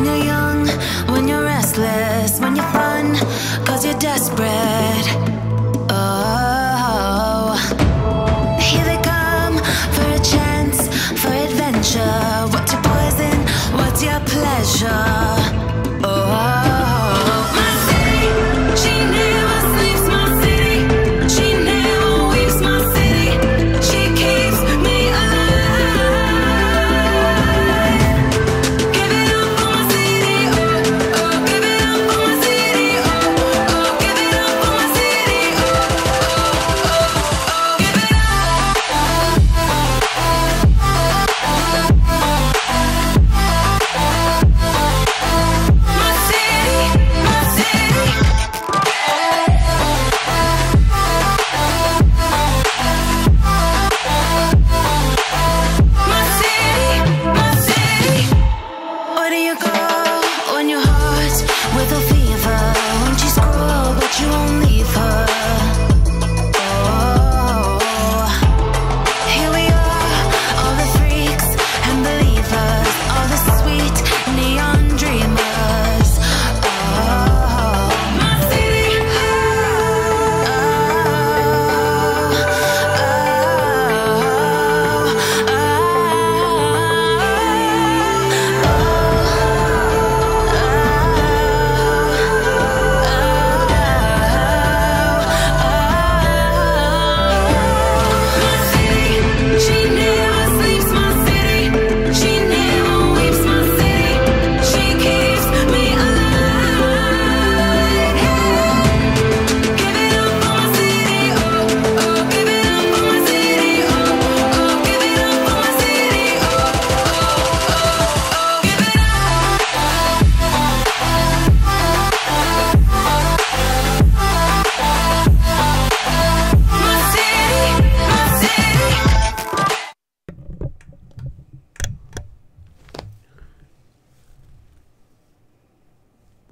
When you're young, when you're restless, when you're fun, cause you're desperate. Oh, here they come for a chance, for adventure. What's your poison? What's your pleasure? Oh.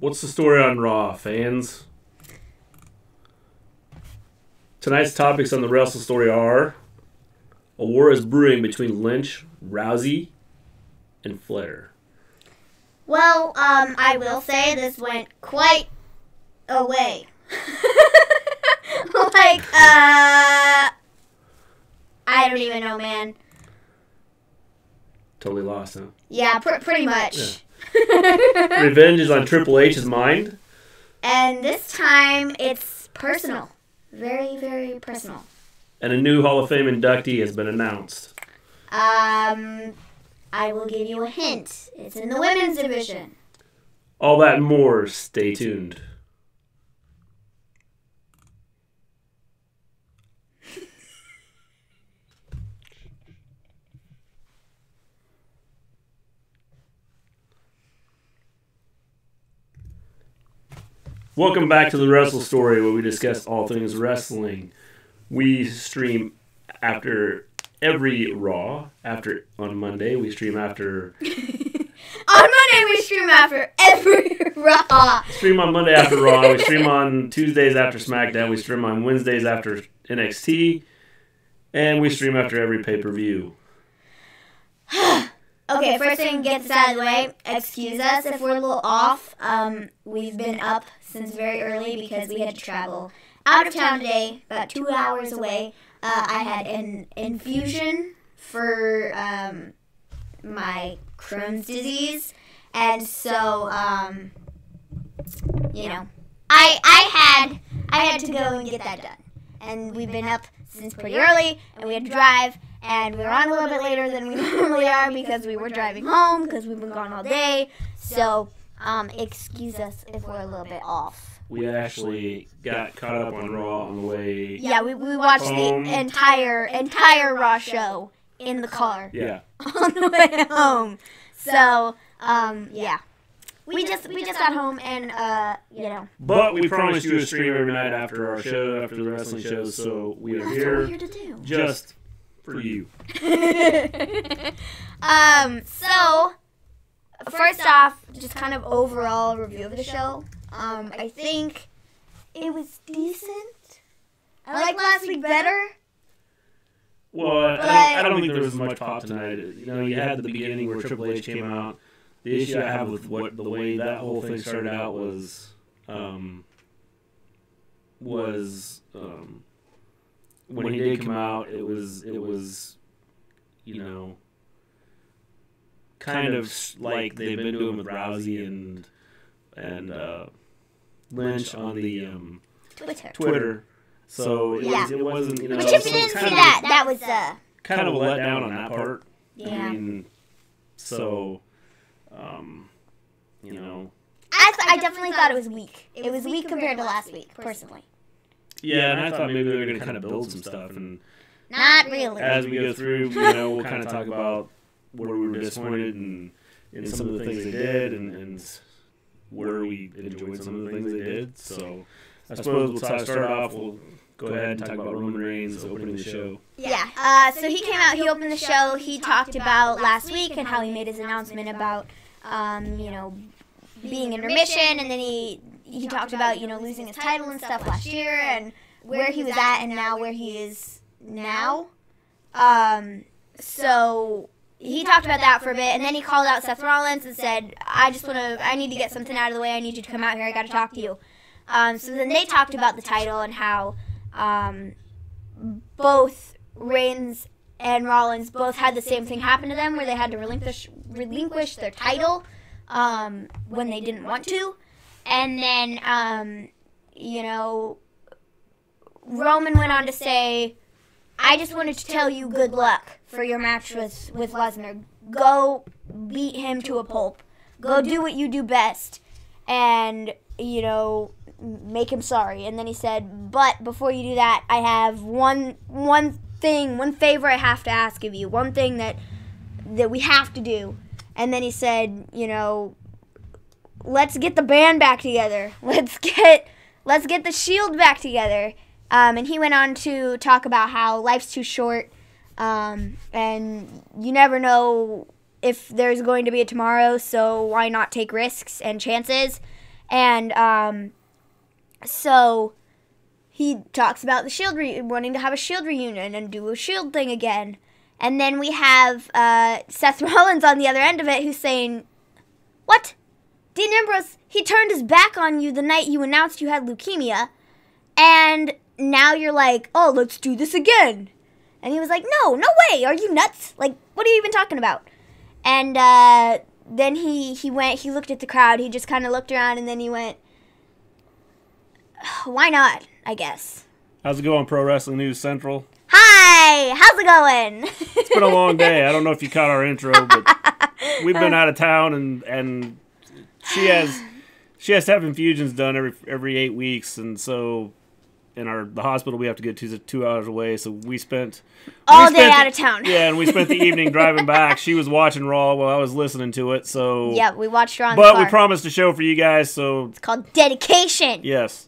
What's the story on Raw, fans? Tonight's topics on the Wrestle story are: a war is brewing between Lynch, Rousey, and Flair. Well, I will say this went quite a way. Like, I don't even know, man. Totally lost, huh? Yeah, pretty much. Yeah. Revenge is on Triple H's mind. And this time, it's personal. Very, very personal. And a new Hall of Fame inductee has been announced. I will give you a hint. It's in the women's division. All that and more. Stay tuned. Welcome back to the Wrestle Story, where we discuss all things wrestling. We stream after every Raw. On Monday, we stream after... On Monday, we stream after every Raw. Stream on Monday after Raw. We stream on Tuesdays after SmackDown. We stream on Wednesdays after NXT. And we stream after every pay-per-view. Okay, first thing, get this out of the way. Excuse us if we're a little off. We've been up since very early because we had to travel out of town today, about 2 hours away. I had an infusion for my Crohn's disease, and so you know, I had to go and get that done. And we've been up since pretty early, and we had to drive. And we were on a little bit later than we normally are because we were driving home because we've been gone all day. So, excuse us if we're a little bit off. We actually got caught up on Raw on the way. Yeah, we watched home. The entire Raw show in the car. Yeah. On the way home. So, yeah. We just got home and you know. But we promised you a stream every night after our show, after the wrestling shows. So we are here. That's what we're here to do. Just for you. So first off, just kind of overall review of the show. I think it was decent. I like last week better. Well, I don't think there was much pop tonight. You know, you had the beginning where Triple H came out. the issue I have with the way that whole thing started out was when he did come out, it was you know, kind of like they've been doing with Rousey and Lynch on the Twitter. So it wasn't, you know. Which if you didn't see that was kind of a letdown on that part. Yeah. I mean, so, you know. I definitely thought it was weak. It was weak compared to last week, personally. Yeah, and I thought maybe they were going to kind of build some stuff. And Not really. as we go through, you know, we'll kind of talk about where we were disappointed in some of the things they did and where we enjoyed some of the things they did. So I suppose we'll start off. We'll go ahead and talk about Roman Reigns opening the show. Yeah. So he came out, he opened the show, he talked about last week and how he made his announcement about, you know, being in remission, and then he talked about, you know, losing his title and stuff last year and where he was at and now where he is now. So he talked about that for a bit, and then he called out Seth Rollins and said, I need to get something out of the way, I need you to come out here, I got to talk to you. So then they talked about the title and how both Reigns and Rollins both had the same thing happen to them, where they had to relinquish their title when they didn't want to. And then, you know, Roman went on to say, I just wanted to tell you good luck for your match with Lesnar. Go beat him to a pulp. Go do what you do best. And, you know, make him sorry. And then he said, but before you do that, I have one favor I have to ask of you. One thing that we have to do. And then he said, you know, let's get the band back together. Let's get the Shield back together. And he went on to talk about how life's too short, and you never know if there's going to be a tomorrow, so why not take risks and chances? And so he talks about the Shield wanting to have a Shield reunion and do a Shield thing again. And then we have Seth Rollins on the other end of it who's saying, what? Dean Ambrose, he turned his back on you the night you announced you had leukemia, and now you're like, oh, let's do this again. And he was like, no way, are you nuts? Like, what are you even talking about? And then he looked at the crowd, he just kind of looked around, and then he went, why not, I guess. How's it going, Pro Wrestling News Central? Hi, how's it going? It's been a long day. I don't know if you caught our intro, but we've been out of town, and she has to have infusions done every 8 weeks, and so in the hospital we have to get 2 hours away, so we spent all day out of town. Yeah, and we spent the evening driving back. She was watching Raw while I was listening to it, so yeah, we watched Raw in the car. But we promised a show for you guys, so it's called Dedication. Yes.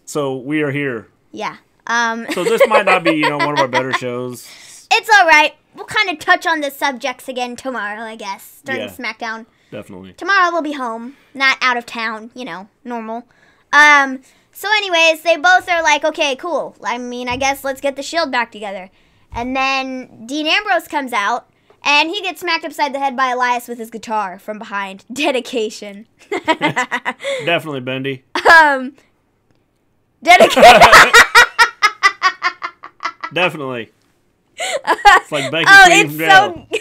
So we are here. Yeah. So this might not be, you know, one of our better shows. It's all right. We'll kind of touch on the subjects again tomorrow, I guess, during SmackDown. Definitely. Tomorrow we'll be home, not out of town, you know, normal. So anyways, they both are like, okay, cool. I mean, I guess let's get the Shield back together. And then Dean Ambrose comes out, and he gets smacked upside the head by Elias with his guitar from behind. Dedication. Definitely, Bendy. Dedication. Definitely. It's like Becky Lynch from jail. So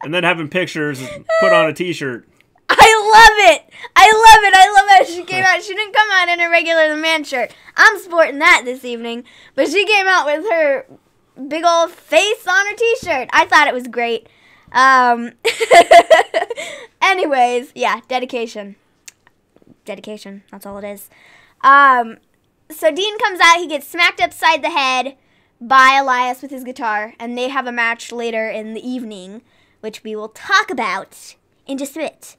and then having pictures put on a t-shirt. I love it. I love how she came out. She didn't come out in a regular man shirt. I'm sporting that this evening. But she came out with her big old face on her t-shirt. I thought it was great. Anyways, yeah, dedication. Dedication. That's all it is. So Dean comes out. He gets smacked upside the head by Elias with his guitar. And they have a match later in the evening, which we will talk about in just a bit.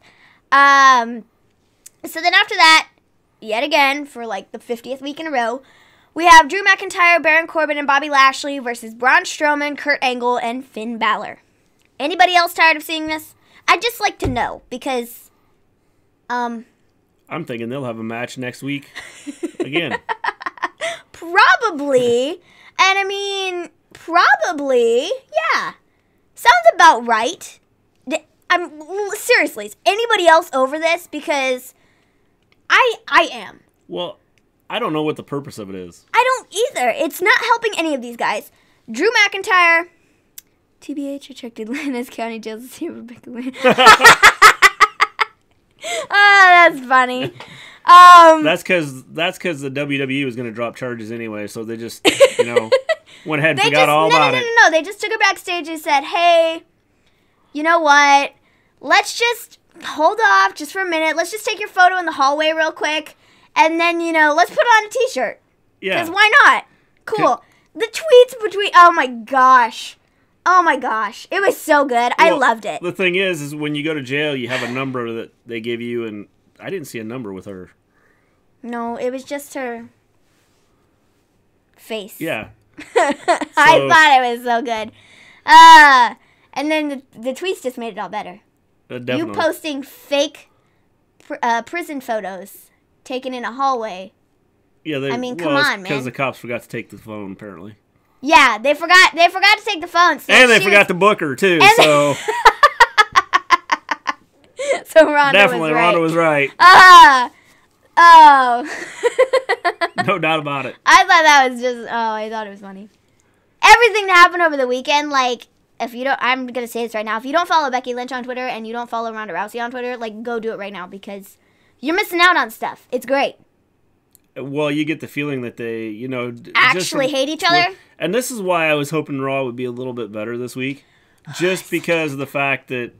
So then after that, yet again, for like the 50th week in a row, we have Drew McIntyre, Baron Corbin, and Bobby Lashley versus Braun Strowman, Kurt Angle, and Finn Balor. Anybody else tired of seeing this? I'd just like to know, because, I'm thinking they'll have a match next week again. Probably. And I mean, probably, yeah. Sounds about right. seriously, is anybody else over this? Because I am. Well, I don't know what the purpose of it is. I don't either. It's not helping any of these guys. Drew McIntyre, TBH, I checked Atlanta's County Jail to see Rebecca Lynch. Oh, that's funny. That's because the WWE was going to drop charges anyway, so they just, went ahead and forgot all about it. No. They just took her backstage and said, hey, you know what? Let's just hold off just for a minute. Let's just take your photo in the hallway real quick. And then, let's put on a t-shirt. Yeah. Because why not? Cool. The tweets between, oh my gosh. It was so good. I loved it. The thing is when you go to jail, you have a number that they give you, and I didn't see a number with her. No, it was just her face. Yeah. I thought it was so good. And then the tweets just made it all better. Definitely. You posting fake prison photos taken in a hallway. Yeah, come on, man. Because the cops forgot to take the phone, apparently. Yeah, they forgot to take the phone. So and they forgot to book her, too, so... So Ronda was right. Oh. No doubt about it. I thought that was just, I thought it was funny. Everything that happened over the weekend, if you don't, I'm going to say this right now. If you don't follow Becky Lynch on Twitter and you don't follow Ronda Rousey on Twitter, go do it right now because you're missing out on stuff. It's great. Well, you get the feeling that they, actually hate each other. And this is why I was hoping Raw would be a little bit better this week. Just because of the fact that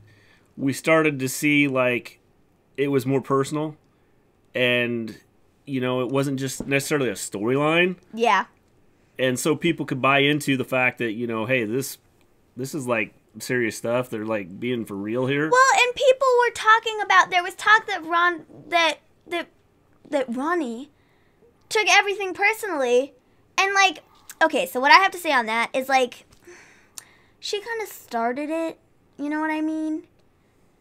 we started to see, it was more personal. And, it wasn't just necessarily a storyline. Yeah. And so people could buy into the fact that, hey, this is, serious stuff. They're, being for real here. Well, and people were talking about, there was talk that that Ronnie took everything personally. And, okay, so what I have to say on that is, she kind of started it. You know what I mean?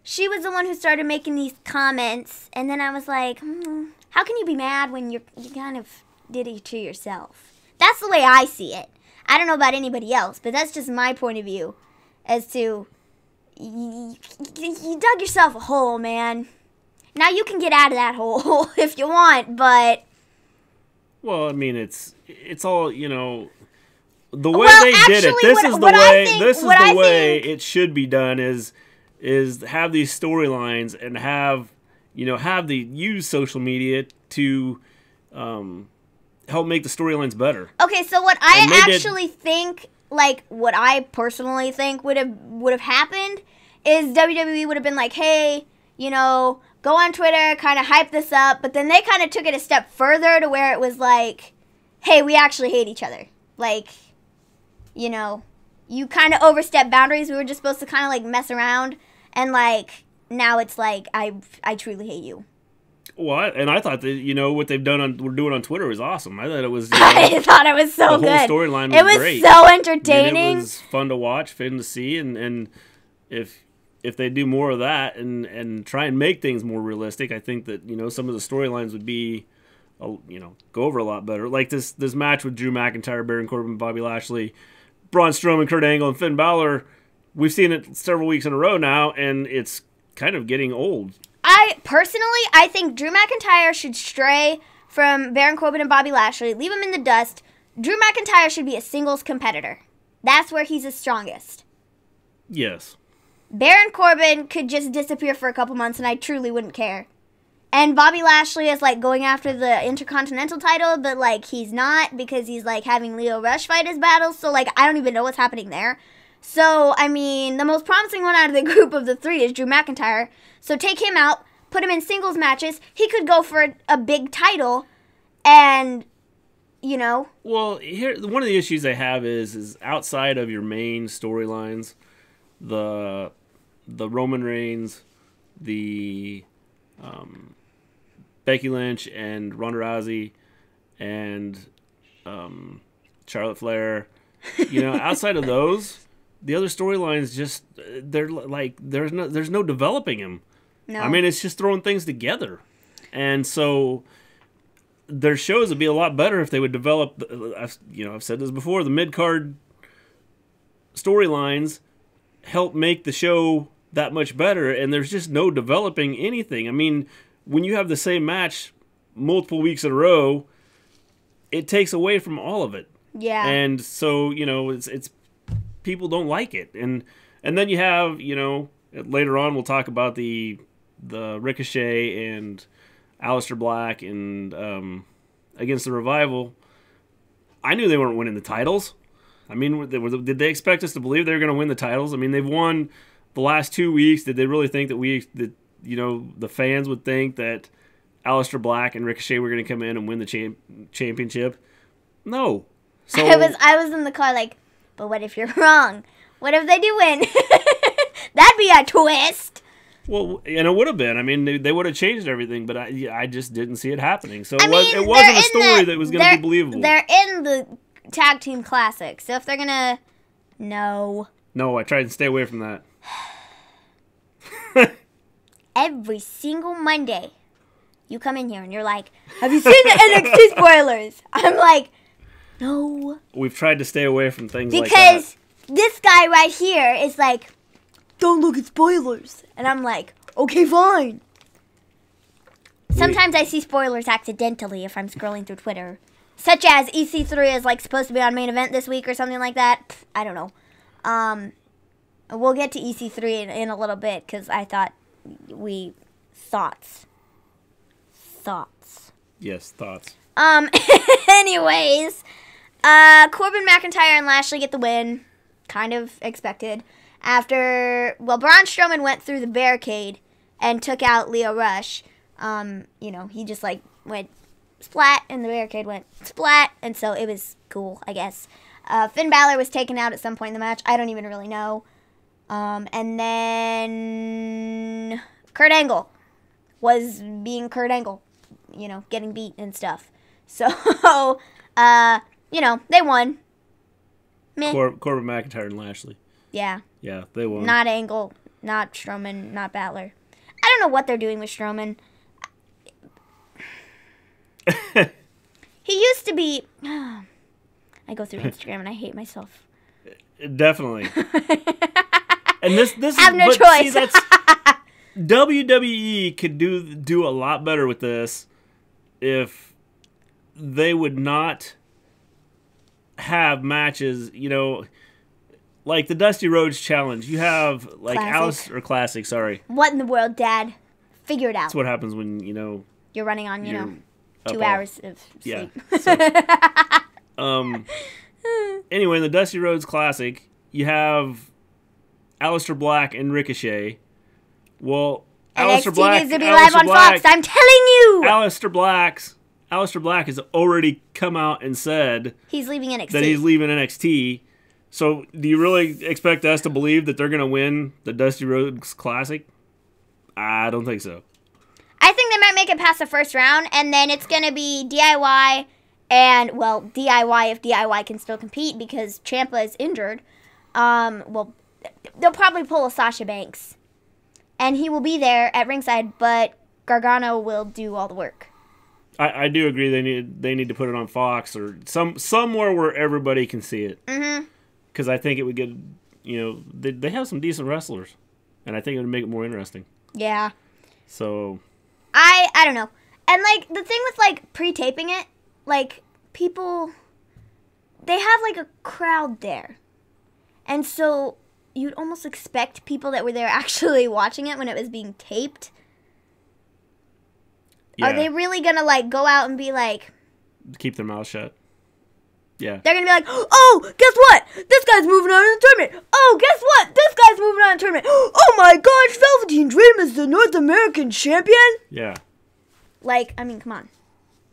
She was the one who started making these comments. And then I was like, how can you be mad when you kind of did it to yourself? That's the way I see it. I don't know about anybody else, but that's just my point of view as to you dug yourself a hole, man. Now you can get out of that hole if you want, but... Well, I mean, it's all, the way they did it. This is the way it should be done is have these storylines and use social media to help make the storylines better. Okay, so what I actually think, what I personally think would have happened is WWE would have been like, hey, go on Twitter, kind of hype this up, but then they kind of took it a step further to where it was like, hey, we actually hate each other. You kind of overstepped boundaries. We were just supposed to kind of mess around, and now it's I truly hate you. Well, and I thought that what they've we're doing on Twitter was awesome. I thought it was. I thought it was so good. The whole storyline was great. It was so entertaining. It was fun to watch, fun to see, and if they do more of that and try and make things more realistic, I think that some of the storylines would be, go over a lot better. Like this match with Drew McIntyre, Baron Corbin, Bobby Lashley, Braun Strowman, Kurt Angle, and Finn Balor. We've seen it several weeks in a row now, and it's kind of getting old. I think Drew McIntyre should stray from Baron Corbin and Bobby Lashley, leave them in the dust. Drew McIntyre should be a singles competitor. That's where he's the strongest. Yes. Baron Corbin could just disappear for a couple months, and I truly wouldn't care. And Bobby Lashley is going after the Intercontinental title, but he's not because he's having Leo Rush fight his battles. So I don't even know what's happening there. So I mean, the most promising one out of the group of the three is Drew McIntyre. So take him out, put him in singles matches. He could go for a big title, and Well, here one of the issues I have is outside of your main storylines, the Roman Reigns, the Becky Lynch and Ronda Rousey, and Charlotte Flair. Outside of those, the other storylines just there's no developing them. No. I mean, it's just throwing things together, and so their shows would be a lot better if they would develop. I've said this before. The mid card storylines help make the show that much better, and there's just no developing anything. I mean, when you have the same match multiple weeks in a row, it takes away from all of it. Yeah. And so, you know, it's people don't like it. And then you have, you know, later on we'll talk about the Ricochet and Aleister Black and against the Revival. I knew they weren't winning the titles. I mean, did they expect us to believe they were going to win the titles? I mean, they've won the last 2 weeks. Did they really think that you know, the fans would think that Aleister Black and Ricochet were going to come in and win the championship? No. So I was in the car like, but what if you're wrong? What if they do win? That'd be a twist. Well, and it would have been. I mean, they would have changed everything, but I just didn't see it happening. So it wasn't a story that was going to be believable. They're in the Tag Team Classic, so if they're going to... No, I tried to stay away from that. Every single Monday, you come in here and you're like, have you seen the NXT spoilers? I'm like, no. We've tried to stay away from things like that. Because this guy right here is like, don't look at spoilers. And I'm like, okay, fine. Sometimes I see spoilers accidentally if I'm scrolling through Twitter. Such as EC3 is like supposed to be on Main Event this week or something like that. I don't know. We'll get to EC3 in a little bit because I thought thoughts. Yes, thoughts. Anyways, Corbin, McIntyre, and Lashley get the win. Kind of expected. Braun Strowman went through the barricade and took out Leo Rush. You know, he just like went splat and the barricade went splat, and so it was cool, I guess. Finn Balor was taken out at some point in the match. I don't even really know. And then Kurt Angle was being Kurt Angle, you know, getting beat and stuff. So, you know, they won. Meh. Corbin, McIntyre, and Lashley. Yeah. Yeah, they won. Not Angle, not Strowman, not Balor. I don't know what they're doing with Strowman. He used to be... I go through Instagram and I hate myself. Definitely. And this have no choice. See, that's, WWE could do a lot better with this if they would not have matches, you know, like the Dusty Rhodes Challenge. You have like Classic, sorry. What in the world, Dad? Figure it out. That's what happens when, you know, you're running on, you know, 2 hours of sleep. Yeah. So, anyway, in the Dusty Rhodes Classic, you have Aleister Black and Ricochet. Well, Aleister Black needs to be live on Fox. I'm telling you. Aleister Black has already come out and said he's leaving NXT. That he's leaving NXT. So, do you really expect us to believe that they're going to win the Dusty Rhodes Classic? I don't think so. I think they might make it past the first round, and then it's going to be DIY and, well, DIY if DIY can still compete because Ciampa is injured. Well, they'll probably pull a Sasha Banks. And he will be there at ringside, but Gargano will do all the work. I do agree they need to put it on Fox or somewhere where everybody can see it. Mm-hmm. Because I think it would get, you know, they have some decent wrestlers. And I think it would make it more interesting. Yeah. So... I don't know. And, like, the thing with, like, pre-taping it, like, people, they have, like, a crowd there. And so you'd almost expect people that were there actually watching it when it was being taped. Yeah. Are they really going to, like, go out and be like... Keep their mouth shut. Yeah. They're going to be like, oh, guess what? This guy's moving on in the tournament. Oh, guess what? This guy's moving on in the tournament. Oh, my gosh, Velveteen Dream is the North American champion? Yeah. Like, I mean, come on.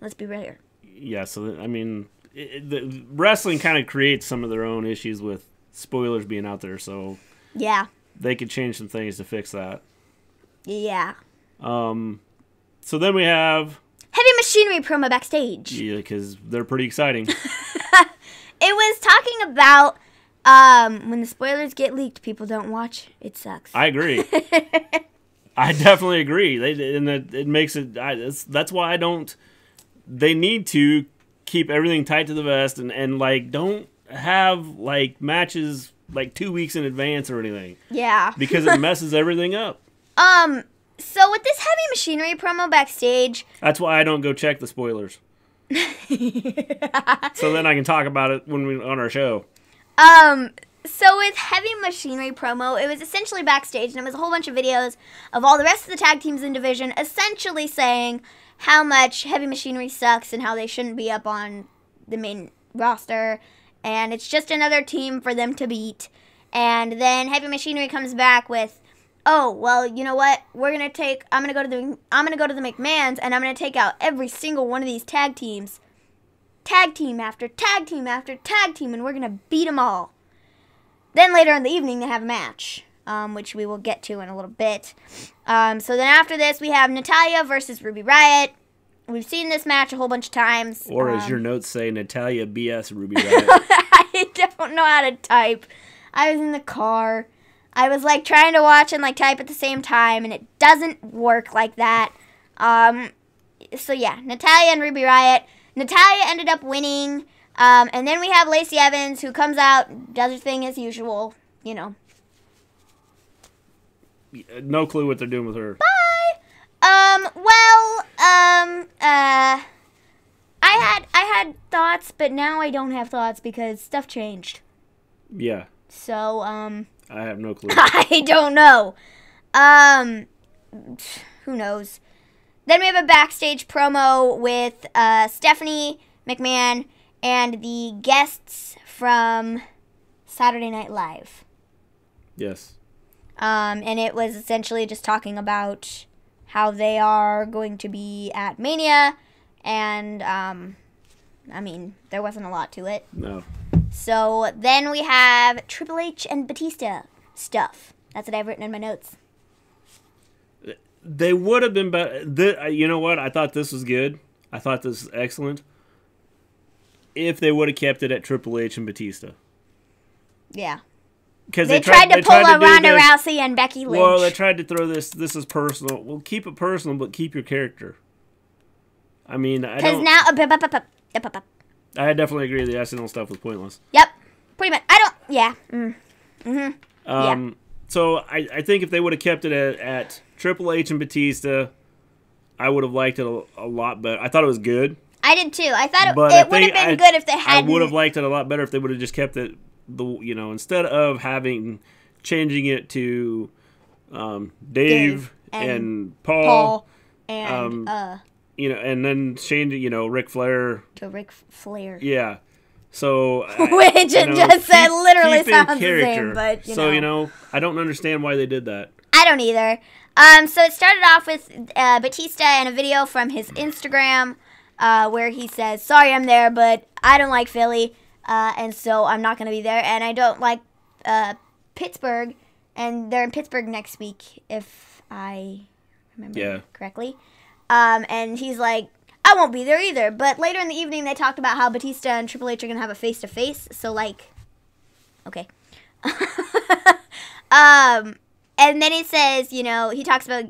Let's be real here. Yeah, so, I mean, the wrestling kind of creates some of their own issues with spoilers being out there, so... Yeah. They could change some things to fix that. Yeah. So then we have... Heavy Machinery promo backstage. Yeah, because they're pretty exciting. It was talking about when the spoilers get leaked, people don't watch. It sucks. I agree. I definitely agree. It makes it... that's why I don't... They need to keep everything tight to the vest and like, don't have, like, matches like 2 weeks in advance or anything. Yeah. Because it messes everything up. So with this Heavy Machinery promo backstage... That's why I don't go check the spoilers. So then I can talk about it when we on our show. So with Heavy Machinery promo, it was essentially backstage, and it was a whole bunch of videos of all the rest of the tag teams in division essentially saying how much Heavy Machinery sucks and how they shouldn't be up on the main roster, and it's just another team for them to beat. And then Heavy Machinery comes back with, oh, well, you know what? I'm gonna go to the McMahons, and I'm gonna take out every single one of these tag teams, tag team after tag team after tag team, and we're gonna beat them all. Then later in the evening, they have a match, which we will get to in a little bit. So then after this, we have Natalya versus Ruby Riott. We've seen this match a whole bunch of times. Or as your notes say, Natalya BS Ruby Riott. I don't know how to type. I was in the car. I was like trying to watch and like type at the same time, and it doesn't work like that. So yeah, Natalya and Ruby Riott. Natalya ended up winning. And then we have Lacey Evans, who comes out, does her thing as usual, you know. No clue what they're doing with her. Bye! I had thoughts, but now I don't have thoughts because stuff changed. Yeah. So, I have no clue. I don't know. Who knows? Then we have a backstage promo with, Stephanie McMahon and the guests from Saturday Night Live. Yes. And it was essentially just talking about how they are going to be at Mania. And, I mean, there wasn't a lot to it. No. So then we have Triple H and Batista stuff. That's what I've written in my notes. They would have been better. You know what? I thought this was good. I thought this was excellent. If they would have kept it at Triple H and Batista. Yeah. Because they tried to pull a Ronda Rousey and Becky Lynch. Well, they tried to throw this is personal. Well, keep it personal, but keep your character. I mean, I don't... Because now... I definitely agree the SNL stuff was pointless. Yep. Pretty much. I don't... Yeah. Yeah. So, I think if they would have kept it at Triple H and Batista, I would have liked it a lot better. I thought it was good. I did too. I thought it would have been good if they hadn't... I would have liked it a lot better if they would have just kept it, instead of changing it to Dave and Paul and and then changing, Ric Flair to Ric Flair. Yeah. So which it just said literally sounds the same, but so I don't understand why they did that. I don't either. So it started off with Batista and a video from his Instagram where he says, "Sorry, I'm there, but I don't like Philly, and so I'm not going to be there, and I don't like Pittsburgh, and they're in Pittsburgh next week, if I remember correctly." And he's like, "I won't be there either." But later in the evening, they talked about how Batista and Triple H are going to have a face-to-face, so like, okay. And then he says, he talks about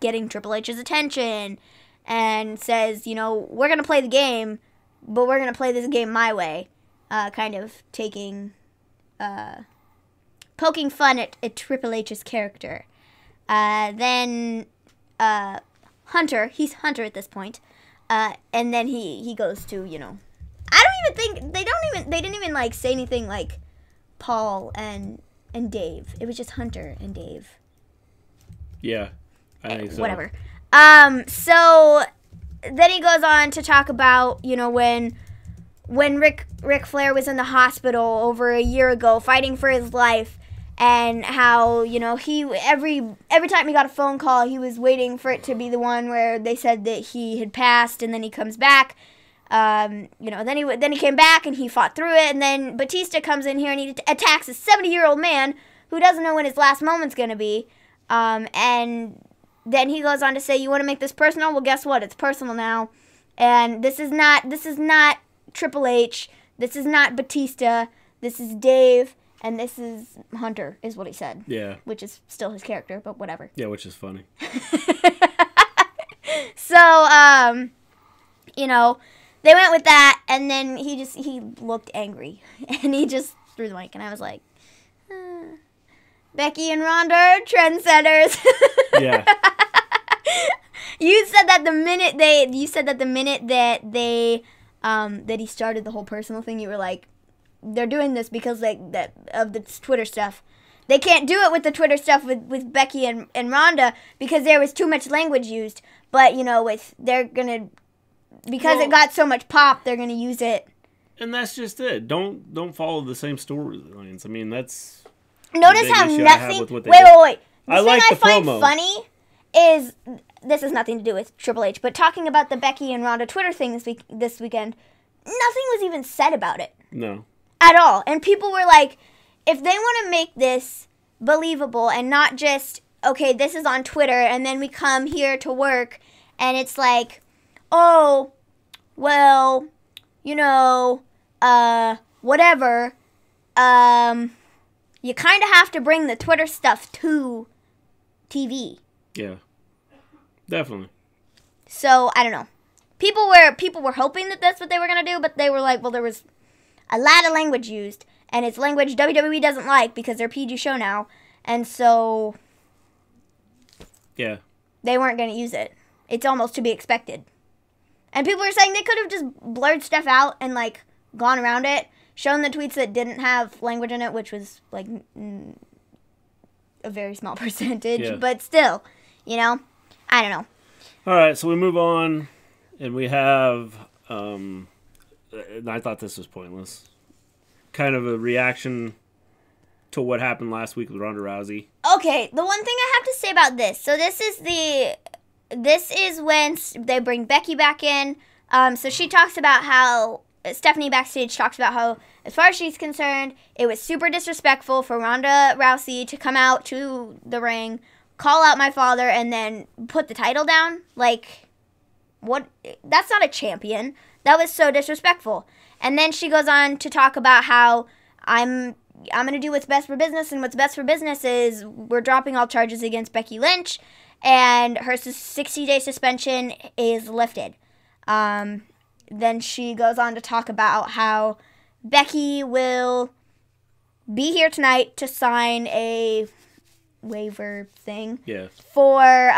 getting Triple H's attention and says, we're going to play the game, but we're going to play this game my way. Kind of poking fun at Triple H's character. Then Hunter, he's Hunter at this point. And then he goes to, I don't even think, they didn't even like say anything like Paul and Dave. It was just Hunter and Dave. Yeah, I think so. Whatever. So then he goes on to talk about, when Ric Flair was in the hospital over a year ago fighting for his life, and how, he every time he got a phone call, he was waiting for it to be the one where they said that he had passed, and then he comes back. Then he came back and he fought through it, and then Batista comes in here and he attacks a 70-year-old man who doesn't know when his last moment's gonna be, and then he goes on to say, "You want to make this personal? Well, guess what? It's personal now, and this is not Triple H, this is not Batista, this is Dave, and this is Hunter," is what he said. Yeah. Which is still his character, but whatever. Yeah, which is funny. So, they went with that, and then he looked angry, and he just threw the mic, and I was like, Becky and Ronda are trendsetters. Yeah. You said that the minute that he started the whole personal thing, you were like, they're doing this because of the Twitter stuff. They can't do it with the Twitter stuff with Becky and Ronda because there was too much language used. But because it got so much pop, they're gonna use it. And that's just it. Don't follow the same storylines. I mean, that's notice how nothing. Wait. I The thing I find funny is this has nothing to do with Triple H, but talking about the Becky and Ronda Twitter thing this weekend, nothing was even said about it. No. At all. And people were like, if they want to make this believable and not just, okay, this is on Twitter and then we come here to work and it's like, oh, well, whatever, you kind of have to bring the Twitter stuff to TV. Yeah. Definitely. So, I don't know. People were hoping that that's what they were going to do, but they were like, well, there was a lot of language used, and it's language WWE doesn't like because they're a PG show now, and so yeah, they weren't going to use it. It's almost to be expected. And people were saying they could have just blurred stuff out and, gone around it, shown the tweets that didn't have language in it, which was, a very small percentage, but still, I don't know. All right, so we move on, and we have, and I thought this was pointless, kind of a reaction to what happened last week with Ronda Rousey. Okay, the one thing I have to say about this, so this is when they bring Becky back in, so she talks about how, Stephanie backstage talks about how, as far as she's concerned, it was super disrespectful for Ronda Rousey to come out to the ring, call out my father, and then put the title down. What? That's not a champion. That was so disrespectful. And then she goes on to talk about how I'm going to do what's best for business, and what's best for business is we're dropping all charges against Becky Lynch, and her 60-day suspension is lifted. Then she goes on to talk about how Becky will be here tonight to sign a waiver thing. Yeah. For,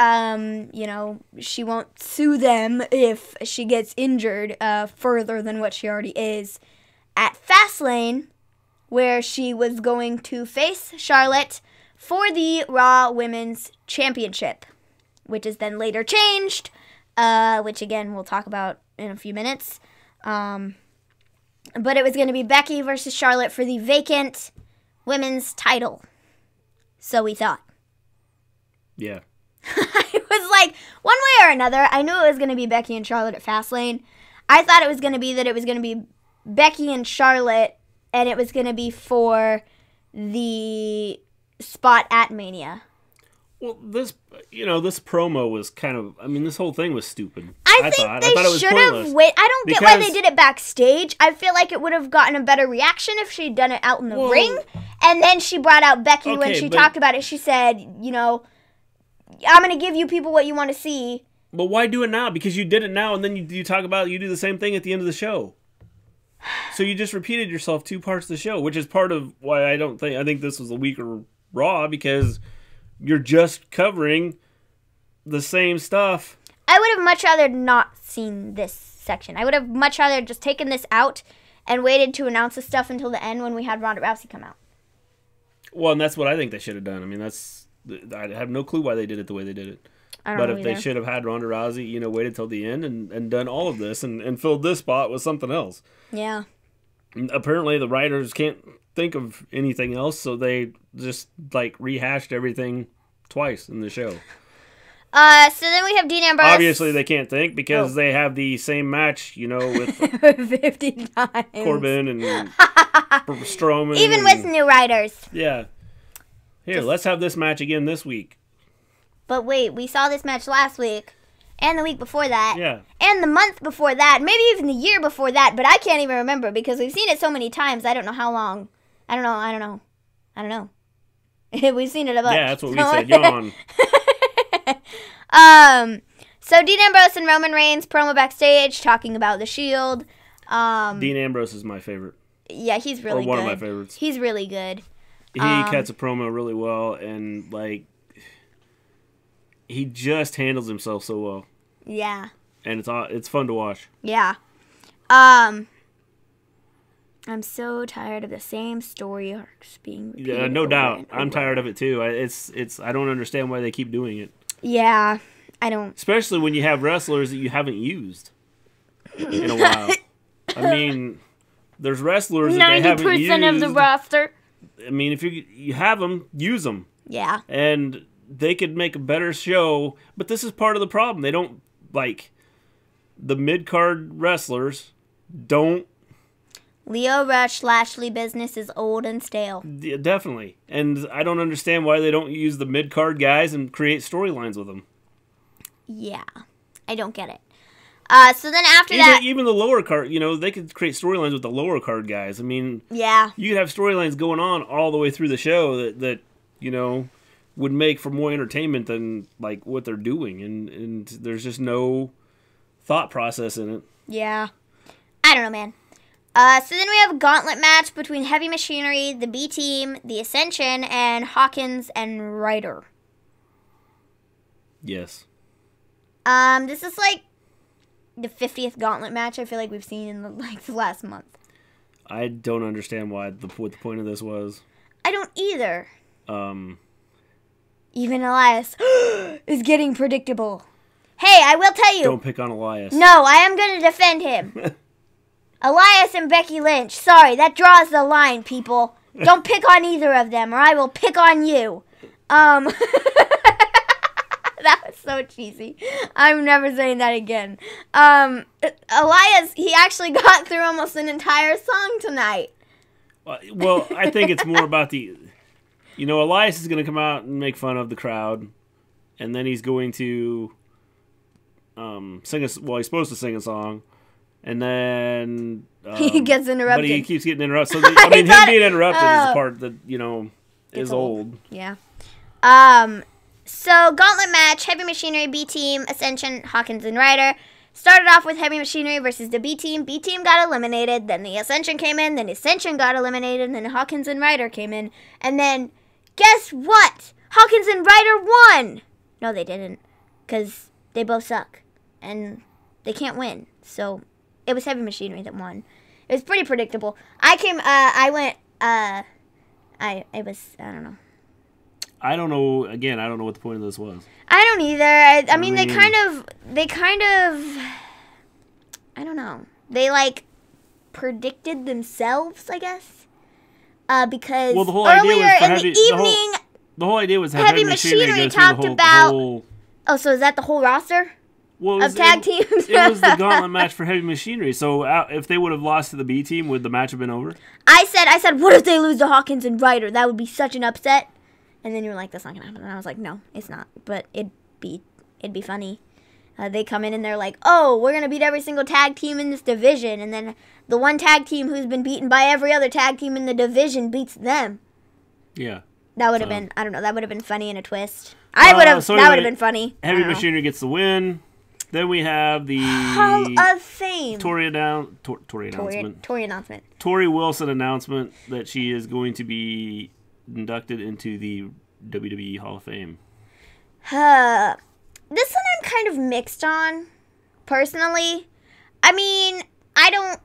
she won't sue them if she gets injured further than what she already is at Fastlane, where she was going to face Charlotte for the Raw Women's Championship, which is then later changed, which again we'll talk about in a few minutes. But it was going to be Becky versus Charlotte for the vacant women's title. So we thought. Yeah. It was like, one way or another, I knew it was going to be Becky and Charlotte at Fastlane. I thought it was going to be Becky and Charlotte, and it was going to be for the spot at Mania. Well, this promo was kind of, this whole thing was stupid. I thought they should have waited. I don't get why they did it backstage. I feel like it would have gotten a better reaction if she'd done it out in the ring. And then she brought out Becky when she talked about it. She said, I'm going to give you people what you want to see. But why do it now? Because you did it now, and then you talk about you do the same thing at the end of the show. So you just repeated yourself 2 parts of the show, which is part of why I think this was a weaker Raw, because you're just covering the same stuff. I would have much rather not seen this section. I would have much rather just taken this out and waited to announce the stuff until the end when we had Ronda Rousey come out. Well, and that's what I think they should have done. I have no clue why they did it the way they did it. I don't know if they should have had Ronda Rousey, waited till the end and done all of this and filled this spot with something else. Yeah. Apparently the writers can't think of anything else, so they just rehashed everything twice in the show. So then we have Dean Ambrose. Obviously they can't think because they have the same match, with 50 times. Corbin and Strowman. Even with new writers. Yeah. Let's have this match again this week. But wait, we saw this match last week. And the week before that. Yeah. And the month before that. Maybe even the year before that. But I can't even remember because we've seen it so many times. I don't know how long. I don't know. We've seen it a bunch. Yeah, that's what we said. Yawn. So Dean Ambrose and Roman Reigns promo backstage talking about the Shield. Dean Ambrose is my favorite. Yeah, he's really good. One of my favorites. He's really good. He cuts a promo really well, and like he just handles himself so well. Yeah. And it's fun to watch. Yeah. I'm so tired of the same story arcs being repeated. Yeah, no doubt. I'm over. tired of it too. It's I don't understand why they keep doing it. Yeah, I don't. Especially when you have wrestlers that you haven't used in a while. I mean, there's wrestlers that they haven't used. 90% of the roster. I mean, if you have them, use them. Yeah. And they could make a better show, but this is part of the problem. They don't, like, the mid-card wrestlers don't. Lio Rush Lashley business is old and stale. Yeah, definitely. And I don't understand why they don't use the mid-card guys and create storylines with them. Yeah. I don't get it. So then after that... Even the lower card, they could create storylines with the lower card guys. I mean... Yeah. You could have storylines going on all the way through the show that would make for more entertainment than, like, what they're doing. And there's just no thought process in it. Yeah. I don't know, man. So then we have a gauntlet match between Heavy Machinery, the B-Team, the Ascension, and Hawkins and Ryder. Yes. This is like the 50th gauntlet match I feel like we've seen in the last month. I don't understand what the point of this was. I don't either. Even Elias is getting predictable. Hey, I will tell you. Don't pick on Elias. No, I am going to defend him. Elias and Becky Lynch. Sorry, that draws the line, people. Don't pick on either of them, or I will pick on you. That was so cheesy. I'm never saying that again. Elias, he actually got through almost an entire song tonight. Well, I think it's more about the... Elias is going to come out and make fun of the crowd, and then he's going to sing he's supposed to sing a song. And then... he gets interrupted. But he keeps getting interrupted. So him being interrupted is the part that, is old. Yeah. So, gauntlet match, Heavy Machinery, B-Team, Ascension, Hawkins, and Ryder. Started off with Heavy Machinery versus the B-Team. B-Team got eliminated. Then the Ascension came in. Then Ascension got eliminated. And then Hawkins and Ryder came in. And then, guess what? Hawkins and Ryder won! No, they didn't. Because they both suck. And they can't win. So... It was Heavy Machinery that won. It was pretty predictable. I don't know. I don't know. Again, I don't know what the point of this was. I don't either. I mean, they kind of, I don't know. They, like, predicted themselves, I guess. Because the whole earlier idea was in the evening, the whole idea was Heavy Machinery talked about... Oh, so is that the whole roster? Of tag teams? It was the gauntlet match for Heavy Machinery. So if they would have lost to the B team, would the match have been over? I said, what if they lose to Hawkins and Ryder? That would be such an upset. And then you were like, that's not gonna happen. And I was like, no, it's not. But it'd be funny. They come in and they're like, oh, we're gonna beat every single tag team in this division, and then the one tag team who's been beaten by every other tag team in the division beats them. Yeah. That would have been, I don't know, that would have been funny in a twist. That would have been funny. Heavy Machinery gets the win. Then we have the Hall of Fame. Torrie announcement. Torrie Wilson announcement that she is going to be inducted into the WWE Hall of Fame. This one I'm kind of mixed on, personally. I mean, I don't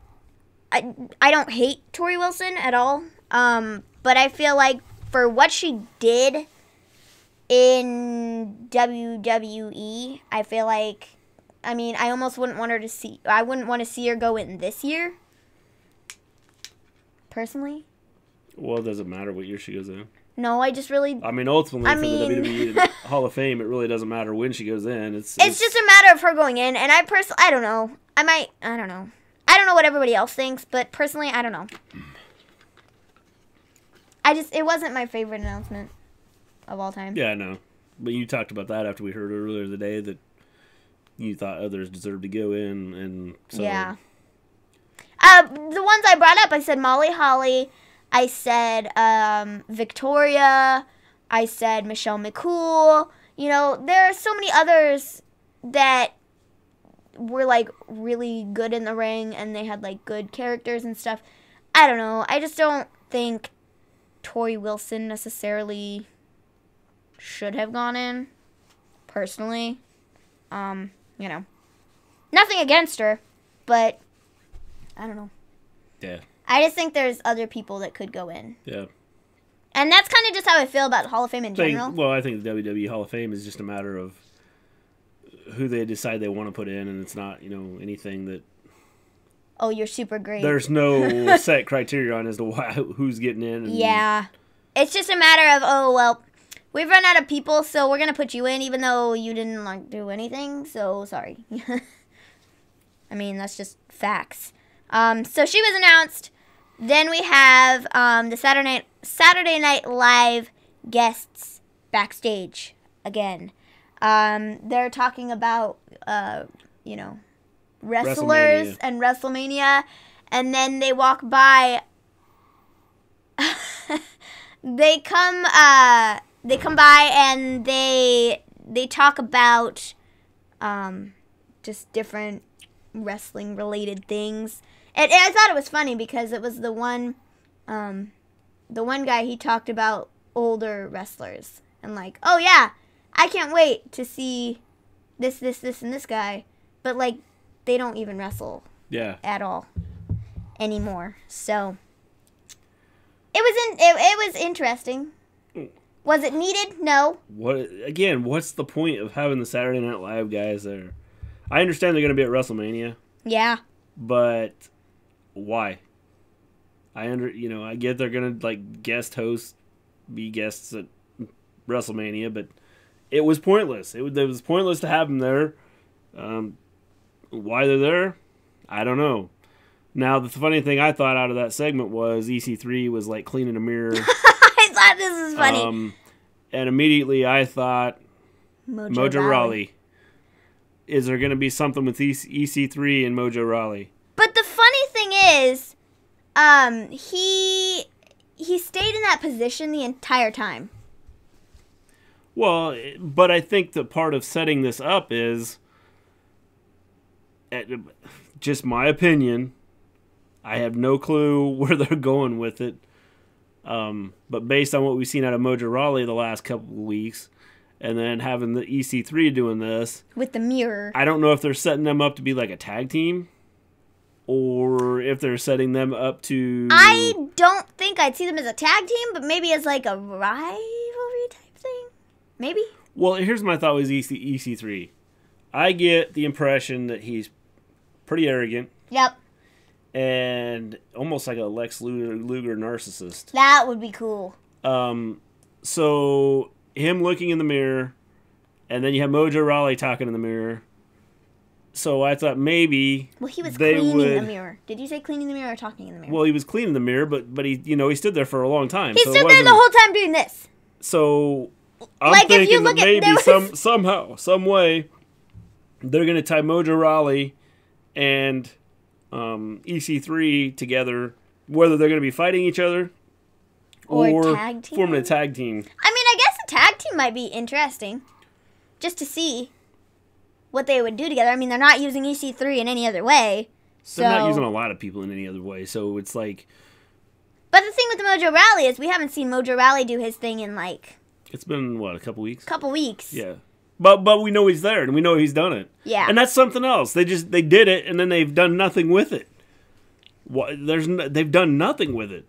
hate Torrie Wilson at all. But I feel like for what she did in WWE, I feel like, I mean, I almost wouldn't want to see her go in this year. Personally. Well, it doesn't matter what year she goes in. No, I just really... I mean, ultimately, for the WWE Hall of Fame, it really doesn't matter when she goes in. It's just a matter of her going in, and I don't know. I don't know. I don't know what everybody else thinks, but personally, I don't know. It wasn't my favorite announcement of all time. Yeah, I know. But you talked about that after we heard earlier today, that you thought others deserved to go in, and so... Yeah. The ones I brought up, I said Molly Holly, I said Victoria, I said Michelle McCool. You know, there are so many others that were, like, really good in the ring, and they had, like, good characters and stuff. I don't know. I just don't think Torrie Wilson necessarily should have gone in, personally. You know, nothing against her, but I don't know. Yeah. I just think there's other people that could go in. Yeah. And that's kind of just how I feel about the Hall of Fame in general. Well, I think the WWE Hall of Fame is just a matter of who they decide they want to put in, and it's not, anything that... Oh, you're super great. There's no set criteria on as to who's getting in. Yeah. It's just a matter of, we've run out of people, so we're going to put you in, even though you didn't, do anything, so sorry. I mean, that's just facts. So she was announced. Then we have the Saturday Night Live guests backstage again. They're talking about, wrestlers and Wrestlemania, and then they walk by. They come by and they talk about just different wrestling related things. And I thought it was funny because it was the one guy, he talked about older wrestlers and like, oh yeah, I can't wait to see this, and this guy, but like they don't even wrestle at all anymore. So it was interesting. Was it needed? No. What's the point of having the Saturday Night Live guys there? I understand they're going to be at WrestleMania. Yeah. But why? I get they're going to guest host, be guests at WrestleMania, but it was pointless. It was pointless to have them there. Why they're there, I don't know. Now, the funny thing I thought out of that segment was EC3 was cleaning a mirror. I thought this was funny. And immediately I thought, Mojo Rawley. Is there going to be something with EC3 and Mojo Rawley? But the funny thing is, he stayed in that position the entire time. Well, but I think that part of setting this up is, just my opinion, I have no clue where they're going with it. But based on what we've seen out of Mojo Rawley the last couple of weeks, and then having the EC3 doing this with the mirror, I don't know if they're setting them up to be like a tag team, or if they're setting them up to... I don't think I'd see them as a tag team, but maybe as like a rivalry type thing. Maybe. Well, here's my thought with EC3. I get the impression that he's pretty arrogant. Yep. And almost like a Lex Luger narcissist. That would be cool. So him looking in the mirror, and then you have Mojo Rawley talking in the mirror. So I thought maybe he was cleaning the mirror. Did you say cleaning the mirror or talking in the mirror? Well, he was cleaning the mirror, but he he stood there for a long time. He stood there the whole time doing this. So I'm thinking that maybe somehow, some way, they're going to tie Mojo Rawley and EC3 together, whether they're going to be fighting each other or tag team? forming a tag team. I mean, I guess a tag team might be interesting, just to see what they would do together. I mean, they're not using EC3 in any other way. So they're not using a lot of people in any other way, so it's like... But the thing with the Mojo Rawley is we haven't seen Mojo Rawley do his thing in It's been, a couple weeks? Couple weeks. Yeah. But we know he's there, and we know he's done it. Yeah. And that's something else. They did it, and then they've done nothing with it. They've done nothing with it.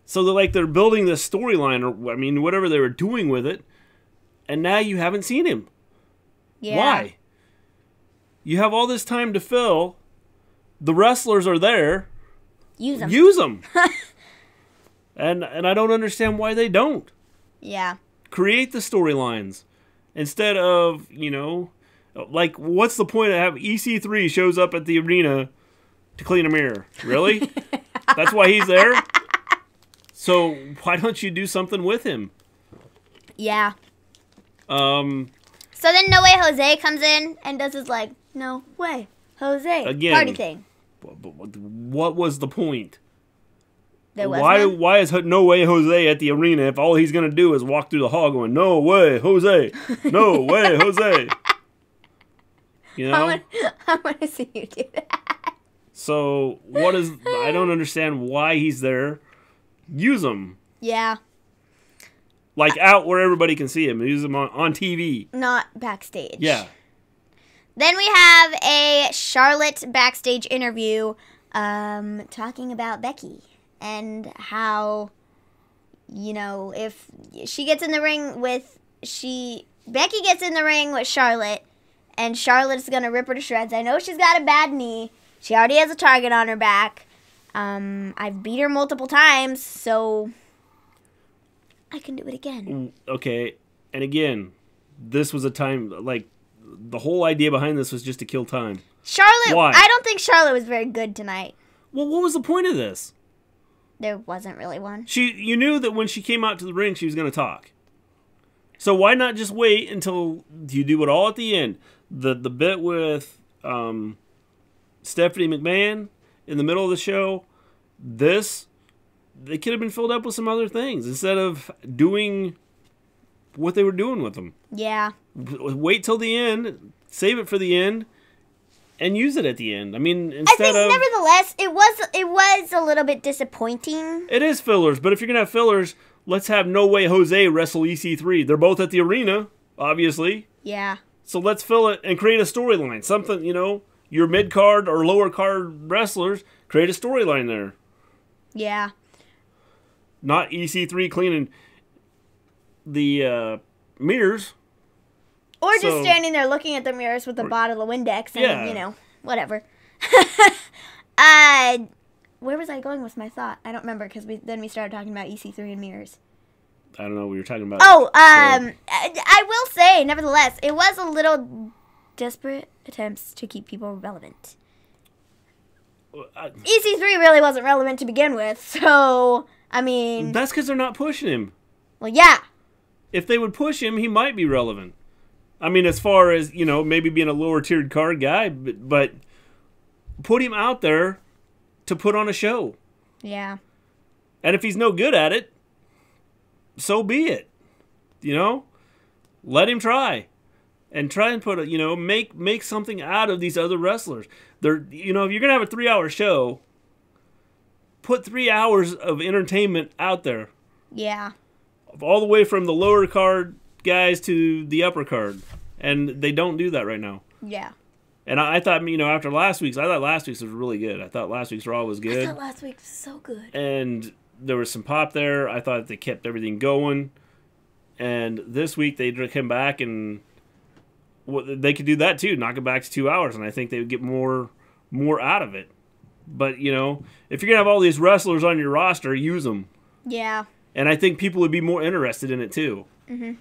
So they're building this storyline, or whatever they were doing with it, and now you haven't seen him. Yeah. Why? You have all this time to fill. The wrestlers are there. Use them. And I don't understand why they don't. Yeah. Create the storylines. Instead of, what's the point of having EC3 shows up at the arena to clean a mirror? Really? That's why he's there? So why don't you do something with him? Yeah. So then No Way Jose comes in and does his No Way Jose again, party thing. What was the point? There was why is No Way Jose at the arena if all he's going to do is walk through the hall going, No Way Jose, No Way Jose? I want to see you do that. So I don't understand why he's there. Use him. Yeah. Like out where everybody can see him. Use him on TV. Not backstage. Yeah. Then we have a Charlotte backstage interview talking about Becky and how, you know, if she gets in the ring with Becky gets in the ring with Charlotte, and Charlotte's gonna rip her to shreds. I know she's got a bad knee. She already has a target on her back. I've beat her multiple times, so I can do it again. Okay, and again, this was a time, like, the whole idea behind this was just to kill time. Charlotte, Why? I don't think Charlotte was very good tonight. Well, what was the point of this? There wasn't really one. You knew that when she came out to the ring, she was going to talk. So why not just wait until you do it all at the end? The bit with Stephanie McMahon in the middle of the show, they could have been filled up with some other things instead of doing what they were doing with them. Yeah. Wait till the end, save it for the end, and use it at the end. I mean, nevertheless, it was a little bit disappointing. It is fillers, but if you're going to have fillers, let's have No Way Jose wrestle EC3. They're both at the arena, obviously. Yeah. So let's fill it and create a storyline. Something, you know, your mid-card or lower-card wrestlers, create a storyline there. Yeah. Not EC3 cleaning the mirrors. Or just standing there looking at the mirrors with a bottle of Windex and, you know, whatever. Where was I going with my thought? I don't remember because then we started talking about EC3 and mirrors. I don't know what we were talking about. Oh, I will say, nevertheless, it was a little desperate attempts to keep people relevant. EC3 really wasn't relevant to begin with, so, I mean... That's because they're not pushing him. Well, yeah. If they would push him, he might be relevant. I mean, as far as, you know, maybe being a lower-tiered card guy, but put him out there to put on a show. Yeah. And if he's no good at it, so be it. You know? Let him try. And try and put a, you know, make something out of these other wrestlers. They're, you know, if you're going to have a 3-hour show, put 3 hours of entertainment out there. Yeah. All the way from the lower card guys to the upper card. And they don't do that right now. Yeah. And I thought, you know, after last week's, I thought last week's was really good. I thought last week's Raw was good. I thought last week was so good. And there was some pop there. I thought they kept everything going. And this week they came back and they could do that too, knock it back to 2 hours, and I think they would get more out of it. But, you know, if you're going to have all these wrestlers on your roster, use them. Yeah. And I think people would be more interested in it too. Mm-hmm.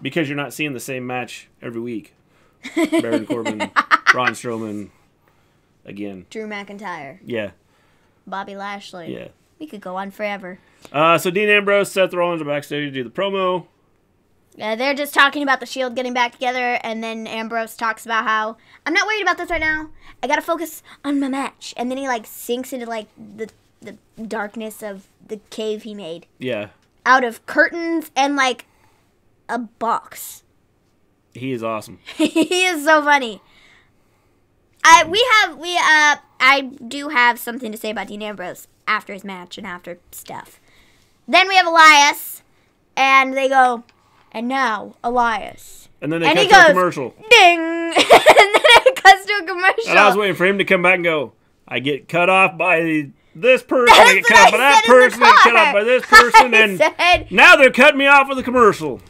Because you're not seeing the same match every week. Baron Corbin, Braun Strowman, again. Drew McIntyre. Yeah. Bobby Lashley. Yeah. We could go on forever. So Dean Ambrose, Seth Rollins are backstage to do the promo. They're just talking about the Shield getting back together, and then Ambrose talks about how, I'm not worried about this right now. I gotta focus on my match. And then he, like, sinks into, like, the darkness of the cave he made. Yeah. Out of curtains and, like, a box. He is awesome. He is so funny. I do have something to say about Dean Ambrose after his match and after stuff. Then we have Elias, and they go, and now, Elias. And then they cut to a commercial. Ding! And then it cuts to a commercial. And I was waiting for him to come back and go, I get cut off by this person, I get cut off by that person, I get cut off by this person, and now they're cutting me off with a commercial.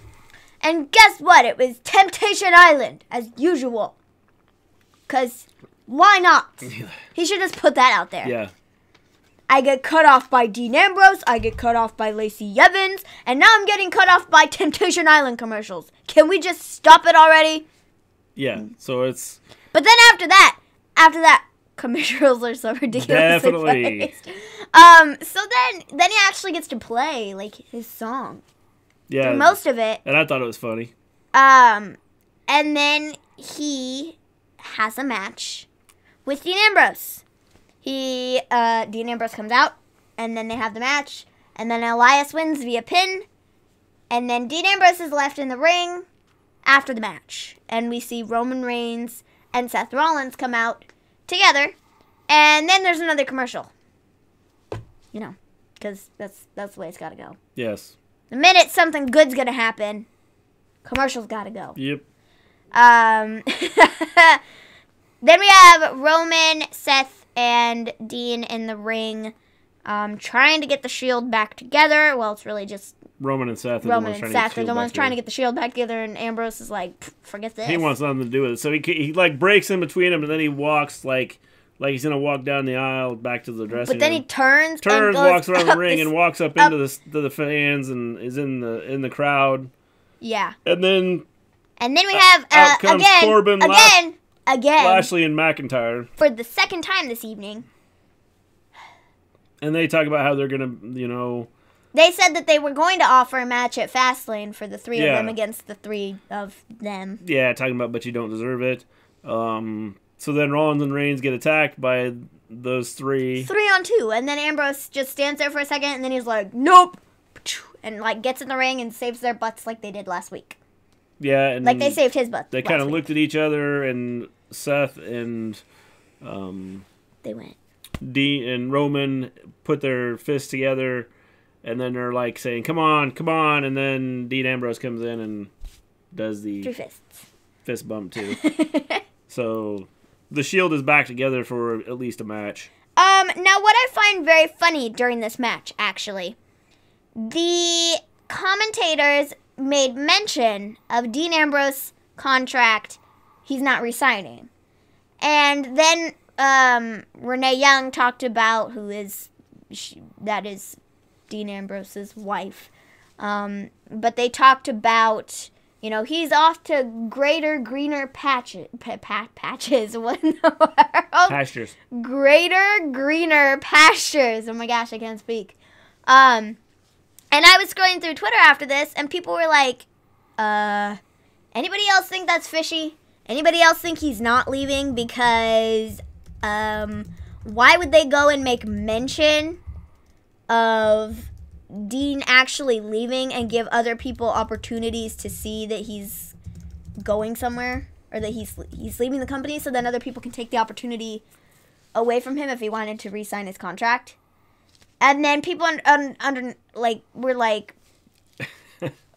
And guess what? It was Temptation Island, as usual. Because why not? He should just put that out there. Yeah. I get cut off by Dean Ambrose, I get cut off by Lacey Evans, and now I'm getting cut off by Temptation Island commercials. Can we just stop it already? Yeah, so it's... But then after that, commercials are so ridiculous. Definitely. So then he actually gets to play, like, his song. Yeah. For most of it. And I thought it was funny. And then he has a match with Dean Ambrose. Dean Ambrose comes out, and then they have the match, and then Elias wins via pin, and then Dean Ambrose is left in the ring after the match, and we see Roman Reigns and Seth Rollins come out together, and then there's another commercial. You know, because that's the way it's got to go. Yes. The minute something good's gonna happen, commercials gotta go. Yep. Then we have Roman, Seth, and Dean in the ring, trying to get the Shield back together. Well, it's really just Roman and Seth. Roman and Seth are the ones trying to get the Shield back together, and Ambrose is like, forget this. He wants nothing to do with it, so he like breaks in between them, and then he walks like he's gonna walk down the aisle back to the dressing room. But then he turns, and walks around the ring, and walks up into the fans, and is in the crowd. Yeah. And then we have out comes Corbin, again, Lashley and McIntyre for the second time this evening. And they talk about how they're gonna, They said that they were going to offer a match at Fastlane for the three of them against the three of them. Yeah, talking about, but you don't deserve it. So then Rollins and Reigns get attacked by those three. 3-on-2, and then Ambrose just stands there for a second, and then he's like, nope, and like gets in the ring and saves their butts like they did last week. Yeah, and like they saved his butt. They kind of looked at each other, and Seth and they went. Dean and Roman put their fists together, and then they're like saying, "Come on, come on!" And then Dean Ambrose comes in and does the 3 fists fist bump too. So the Shield is back together for at least a match. Now what I find very funny during this match, actually, the commentators made mention of Dean Ambrose's contract he's not re-signing. And then Renee Young talked about that is Dean Ambrose's wife. But they talked about, he's off to greater, greener patches. What in the world? Pastures. Greater, greener pastures. Oh my gosh, I can't speak. And I was scrolling through Twitter after this, and people were like, anybody else think that's fishy? Anybody else think he's not leaving? Because, why would they go and make mention of Dean actually leaving and give other people opportunities to see that he's going somewhere? Or that he's leaving the company, so then other people can take the opportunity away from him if he wanted to re-sign his contract? And then people were like,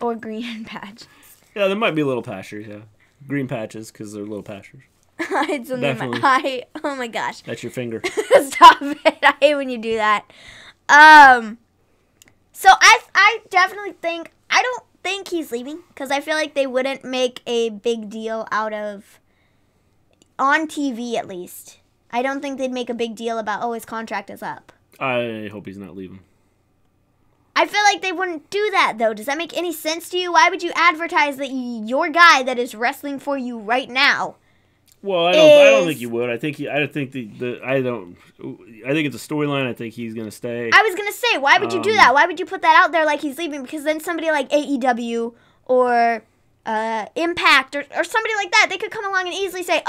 or green patches. Yeah, there might be little pastures, yeah. Green patches, because they're little pastures. Definitely. Oh my gosh. That's your finger. Stop it. I hate when you do that. So I definitely think, I don't think he's leaving, because I feel like they wouldn't make a big deal out of, on TV at least. I don't think they'd make a big deal about, his contract is up. I hope he's not leaving. I feel like they wouldn't do that, though. Does that make any sense to you? Why would you advertise that your guy that is wrestling for you right now? Well, I don't think you would. I think it's a storyline. I think he's gonna stay. I was gonna say, why would you do that? Why would you put that out there like he's leaving? Because then somebody like AEW or Impact or somebody like that, they could come along and easily say,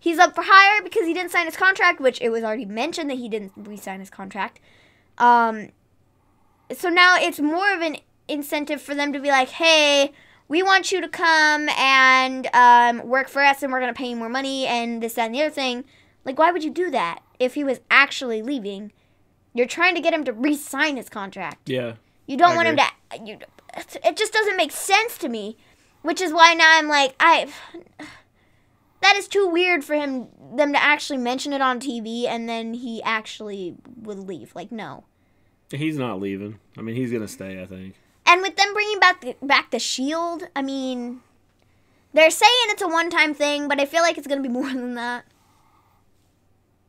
he's up for hire because he didn't sign his contract, which it was already mentioned that he didn't re-sign his contract. So now it's more of an incentive for them to be like, hey, we want you to come and work for us, and we're going to pay you more money, and this, that, and the other thing. Like, why would you do that if he was actually leaving? You're trying to get him to re-sign his contract. Yeah. You don't want him to... It just doesn't make sense to me, which is why now I'm like, that is too weird for them to actually mention it on TV, and then he actually would leave. Like, no. He's not leaving. I mean, he's going to stay, I think. And with them bringing back the Shield, I mean, they're saying it's a one-time thing, but I feel like it's going to be more than that.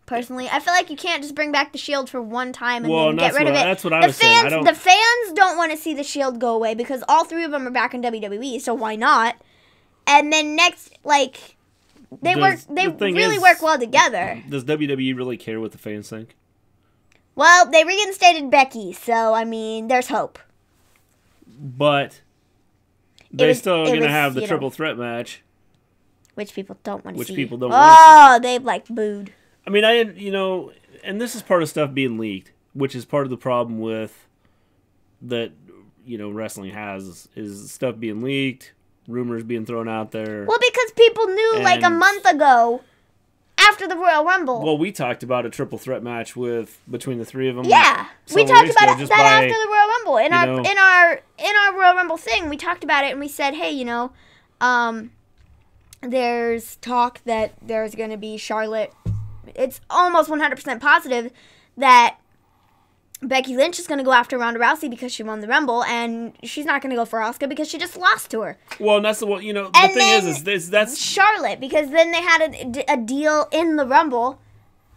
Personally, I feel like you can't just bring back the Shield for one time and then get rid of it. That's what I was saying. The fans don't want to see the Shield go away because all three of them are back in WWE, so why not? And then next, like, they really work well together. Does WWE really care what the fans think? Well, they reinstated Becky, so, I mean, there's hope. But they're still going to have the triple threat match. Which people don't want to see. Which people don't want to see. Oh, they've, like, booed. I mean, and this is part of stuff being leaked, which is part of the problem with that, wrestling has, is stuff being leaked, rumors being thrown out there. Well, because people knew, like, a month ago, after the Royal Rumble. Well, we talked about a triple threat match between the three of them. Yeah, we talked about that after the Royal Rumble in our Royal Rumble thing. We talked about it and we said, hey, there's talk that there's going to be Charlotte. It's almost 100% positive that Becky Lynch is going to go after Ronda Rousey because she won the Rumble, and she's not going to go for Asuka because she just lost to her. Well, and that's the thing is that's Charlotte, because then they had a deal in the Rumble.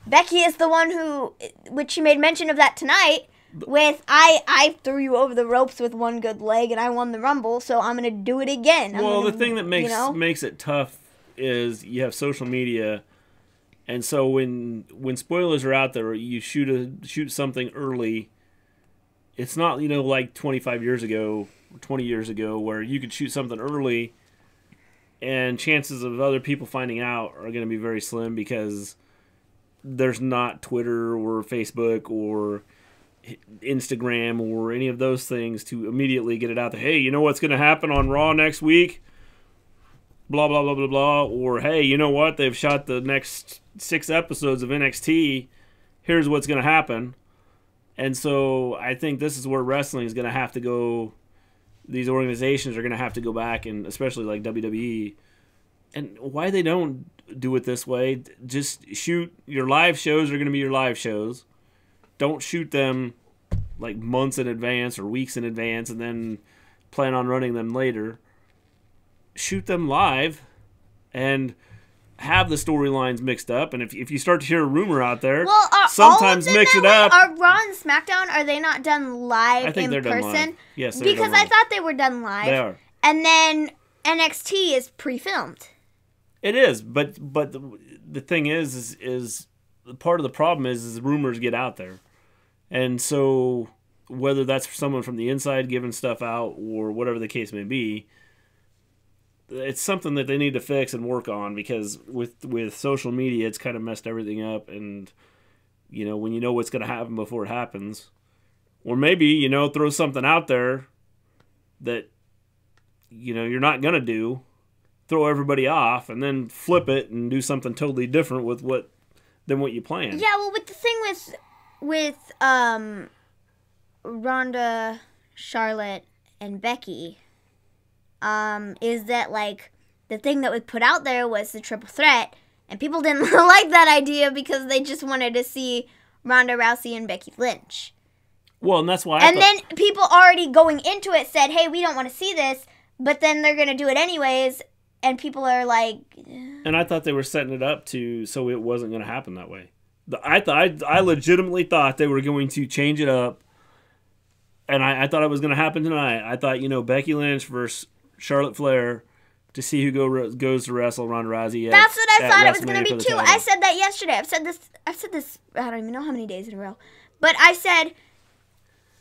Becky is the one which she made mention of that tonight, with I threw you over the ropes with one good leg and I won the Rumble, so I'm going to do it again. The thing that makes it tough is you have social media. And so when spoilers are out there, you shoot something early. It's not like 25 years ago, or 20 years ago, where you could shoot something early, and chances of other people finding out are going to be very slim because there's not Twitter or Facebook or Instagram or any of those things to immediately get it out there. Hey, you know what's going to happen on Raw next week? Blah, blah, blah, blah, blah. Or, hey, you know what? They've shot the next 6 episodes of NXT. Here's what's going to happen. And so I think this is where wrestling is going to have to go. These organizations are going to have to go back, and especially like WWE. And why they don't do it this way, just shoot. Your live shows are going to be your live shows. Don't shoot them like months in advance or weeks in advance and then plan on running them later. Shoot them live and have the storylines mixed up. And if you start to hear a rumor out there, sometimes mix it up. Are Raw and SmackDown, are they not done live I think in they're person? Done live. Yes, because I thought they were done live. They are. And then NXT is pre-filmed. It is, but the thing is part of the problem is rumors get out there. And so whether that's someone from the inside giving stuff out or whatever the case may be, it's something that they need to fix and work on, because with social media, it's kind of messed everything up. And, when you know what's going to happen before it happens, or maybe, throw something out there that, you're not going to do, throw everybody off, and then flip it and do something totally different than what you planned. Yeah, well, with the thing with Ronda, Charlotte, and Becky, is that, like, the thing that was put out there was the triple threat, and people didn't like that idea because they just wanted to see Ronda Rousey and Becky Lynch. Well, and that's why then people already going into it said, hey, we don't want to see this, but then they're going to do it anyways, and people are like... And I thought they were setting it up so it wasn't going to happen that way. I legitimately thought they were going to change it up, and I thought it was going to happen tonight. I thought, Becky Lynch versus Charlotte Flair to see who goes to wrestle Ronda Rousey. That's what I thought it was going to be too. I said that yesterday. I've said this. I don't even know how many days in a row, but I said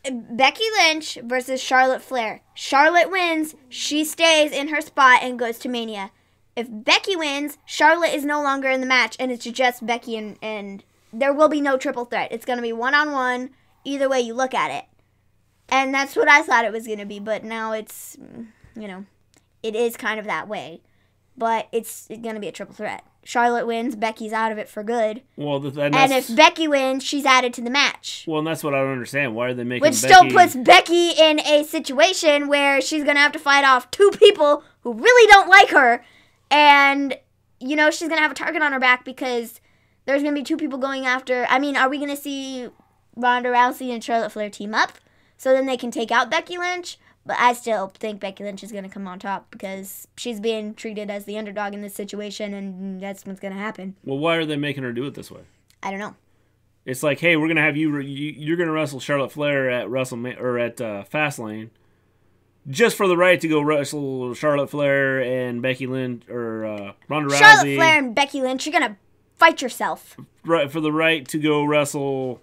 Becky Lynch versus Charlotte Flair. Charlotte wins. She stays in her spot and goes to Mania. If Becky wins, Charlotte is no longer in the match, and it's just Becky and there will be no triple threat. It's going to be one-on-one. Either way you look at it. And that's what I thought it was going to be, but now it's, it is kind of that way. But it's going to be a triple threat. Charlotte wins, Becky's out of it for good. Well, and if Becky wins, she's added to the match. Well, and that's what I don't understand. Why are they making Which still puts Becky in a situation where she's going to have to fight off 2 people who really don't like her. And, she's going to have a target on her back because there's going to be 2 people going after. I mean, are we going to see Ronda Rousey and Charlotte Flair team up so then they can take out Becky Lynch? But I still think Becky Lynch is going to come on top because she's being treated as the underdog in this situation, and that's what's going to happen. Well, why are they making her do it this way? I don't know. It's like, hey, we're going to have you're going to wrestle Charlotte Flair at Fastlane just for the right to go wrestle Charlotte Flair and Becky Lynch or Ronda Rousey. Charlotte Flair and Becky Lynch, you're going to fight yourself. Right, for the right to go wrestle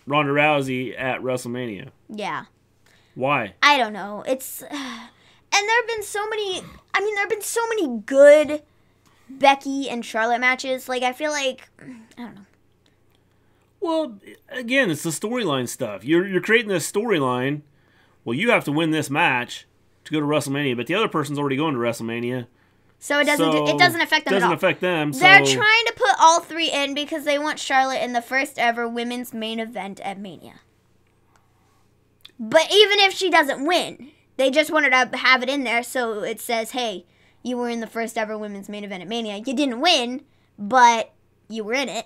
Ronda Rousey at WrestleMania. Yeah. Why? I don't know. It's and there have been so many good Becky and Charlotte matches. Like, I feel like, I don't know. Well, again, it's the storyline stuff. You're creating this storyline. Well, you have to win this match to go to WrestleMania, but the other person's already going to WrestleMania. So it doesn't affect them at all. Doesn't affect them. So They're trying to put all three in because they want Charlotte in the first ever women's main event at Mania. But even if she doesn't win, they just wanted to have it in there so it says, hey, you were in the first ever women's main event at Mania. You didn't win, but you were in it.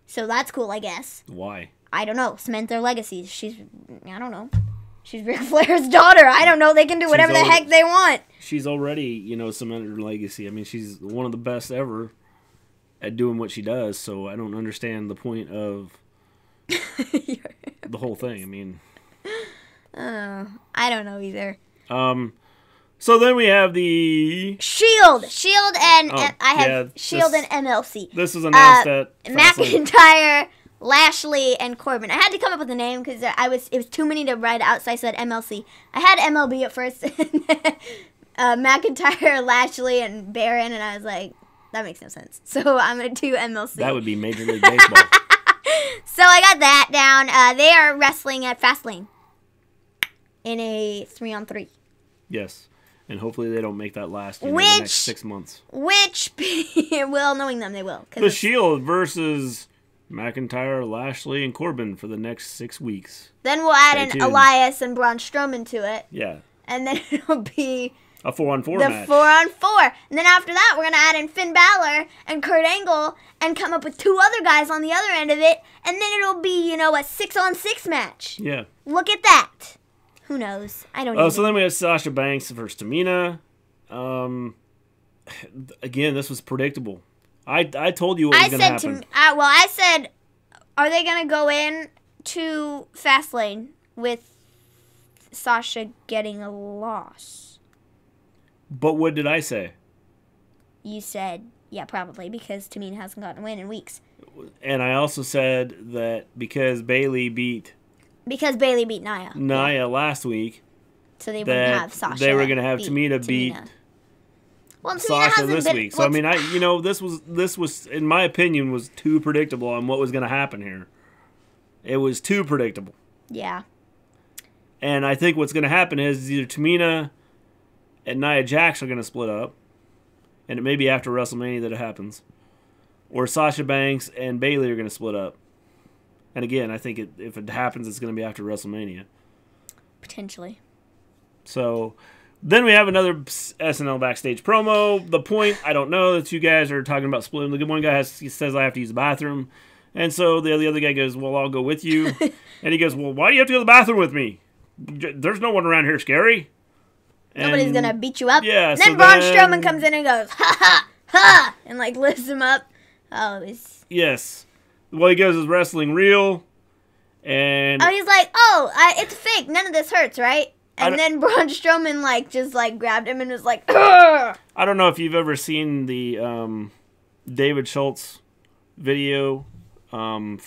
So that's cool, I guess. Why? I don't know. Cement their legacy. I don't know. She's Ric Flair's daughter. I don't know. They can do whatever the heck they want. She's already, cemented her legacy. I mean, she's one of the best ever at doing what she does, so I don't understand the point of the whole thing. I mean... I don't know either. So then we have the Shield and Shield and MLC. This was announced at McIntyre, Lashley, and Corbin. I had to come up with a name because it was too many to write out, so I said MLC. I had MLB at first, McIntyre, Lashley, and Baron, and I was like, that makes no sense. So I'm gonna do MLC. That would be Major League Baseball. So I got that down. They are wrestling at Fastlane in a 3-on-3. Yes. And hopefully they don't make that last the next 6 months. Well, knowing them, they will. The Shield versus McIntyre, Lashley, and Corbin for the next 6 weeks. Then we'll add in Elias and Braun Strowman to it. Yeah. And then it'll be a 4-on-4 match. The 4-on-4. And then after that, we're going to add in Finn Balor and Kurt Angle and come up with 2 other guys on the other end of it. And then it'll be, a 6-on-6 match. Yeah. Look at that. Who knows? I don't know. So then we have Sasha Banks versus Tamina. Again, this was predictable. I told you what was going to happen. I said, are they going to go in to Fastlane with Sasha getting a loss? But what did I say? You said, yeah, probably, because Tamina hasn't gotten a win in weeks. And I also said that because Bayley beat Nia last week. So they wouldn't have Sasha. They were going to have Tamina beat Sasha this week. So I mean, this was in my opinion was too predictable on what was going to happen here. It was too predictable. Yeah. And I think what's going to happen is either Tamina and Nia Jax are going to split up, and it may be after WrestleMania that it happens, or Sasha Banks and Bayley are going to split up. And again, I think if it happens, it's going to be after WrestleMania. Potentially. So then we have another SNL backstage promo. The point, I don't know, that you guys are talking about splitting. The one guy says, I have to use the bathroom. And so the other guy goes, well, I'll go with you. And he goes, well, why do you have to go to the bathroom with me? There's no one around here scary. Nobody's going to beat you up. Yeah. And then Braun Strowman comes in and goes, ha, ha, ha, and lifts him up. Oh, it's... Yes. Well, he goes, is wrestling real? And he's like, it's fake. None of this hurts, right? And then Braun Strowman, just grabbed him and was like, ugh! I don't know if you've ever seen the David Schultz video from,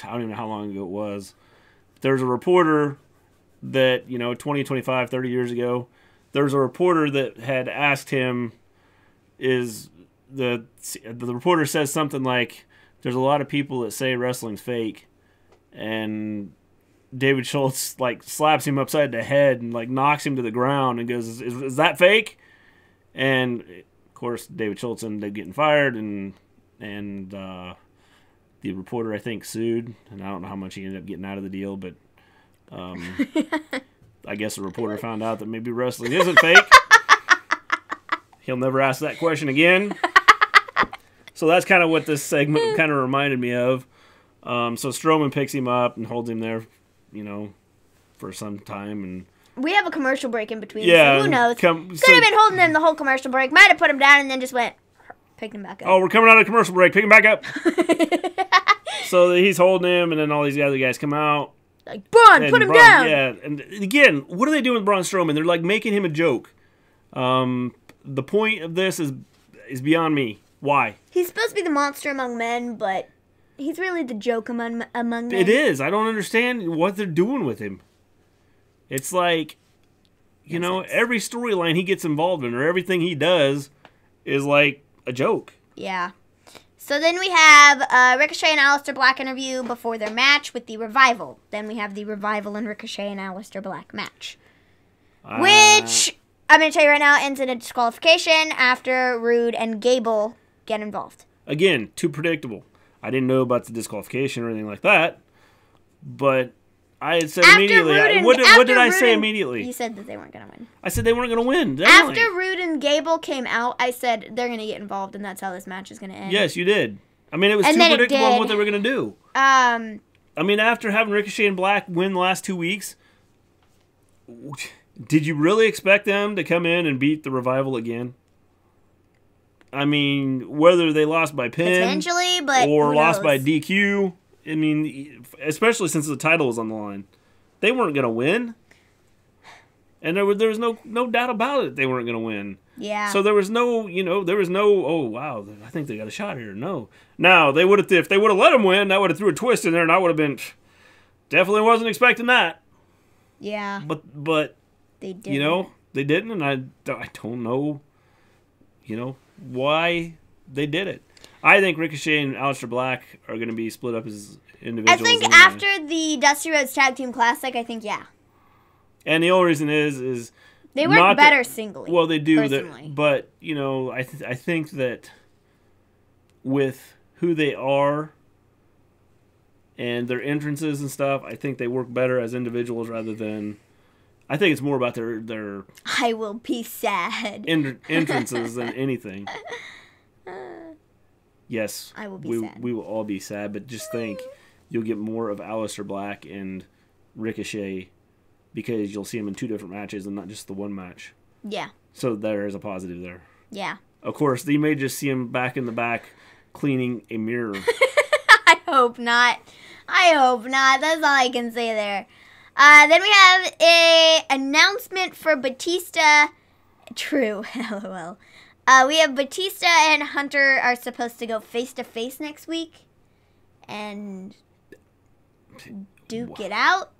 I don't even know how long ago it was. There's a reporter that, 20, 25, 30 years ago, there's a reporter that had asked him, the reporter says something like, there's a lot of people that say wrestling's fake, and David Schultz slaps him upside the head and knocks him to the ground and goes, "Is that fake?" And of course, David Schultz ended up getting fired, and the reporter I think sued, and I don't know how much he ended up getting out of the deal, but I guess the reporter found out that maybe wrestling isn't fake. He'll never ask that question again. So that's kind of what this segment kind of reminded me of. So Strowman picks him up and holds him there, for some time. And we have a commercial break in between, so who knows? Could have been holding him the whole commercial break. Might have put him down and then just picked him back up. Oh, we're coming out of commercial break. Pick him back up. So he's holding him, and then all these other guys come out. Braun, put him down! Yeah, and again, what are they doing with Braun Strowman? They're making him a joke. The point of this is beyond me. Why? He's supposed to be the monster among men, but he's really the joke among men. It is. I don't understand what they're doing with him. It's every storyline he gets involved in or everything he does is a joke. Yeah. So then we have Ricochet and Aleister Black interview before their match with the Revival. Then we have the Revival and Ricochet and Aleister Black match. Which... I'm going to tell you right now, ends in a disqualification after Rude and Gable get involved. Again, too predictable. I didn't know about the disqualification or anything like that, but I had said immediately. What did I say immediately? You said that they weren't going to win. I said they weren't going to win. Definitely. After Rude and Gable came out, I said they're going to get involved, and that's how this match is going to end. Yes, you did. I mean, it was too predictable on what they were going to do. I mean, after having Ricochet and Black win the last 2 weeks, did you really expect them to come in and beat the Revival again? I mean, whether they lost by pin potentially, but or lost by DQ, I mean, especially since the title was on the line, they weren't going to win. And there was no doubt about it they weren't going to win. Yeah. So there was no, oh, wow, I think they got a shot here. No. Now, if they would have let them win, that would have threw a twist in there, and I would have been, definitely wasn't expecting that. Yeah. But they didn't. They didn't, and I don't know, why they did it. I think Ricochet and Aleister Black are going to be split up as individuals. I think after the Dusty Rhodes Tag Team Classic, I think, yeah. And the only reason is they work better singly. Well, they do personally. But I think that with who they are and their entrances and stuff, I think they work better as individuals rather than. I think it's more about their I will be sad entrances than anything. Yes, I will be sad. We will all be sad, but just think, you'll get more of Aleister Black and Ricochet because you'll see him in 2 different matches and not just the one match. Yeah. So there is a positive there. Yeah. Of course, you may just see him back in the back cleaning a mirror. I hope not. That's all I can say there. Then we have a announcement for Batista. True, lol. We have Batista and Hunter are supposed to go face-to-face next week and duke it out.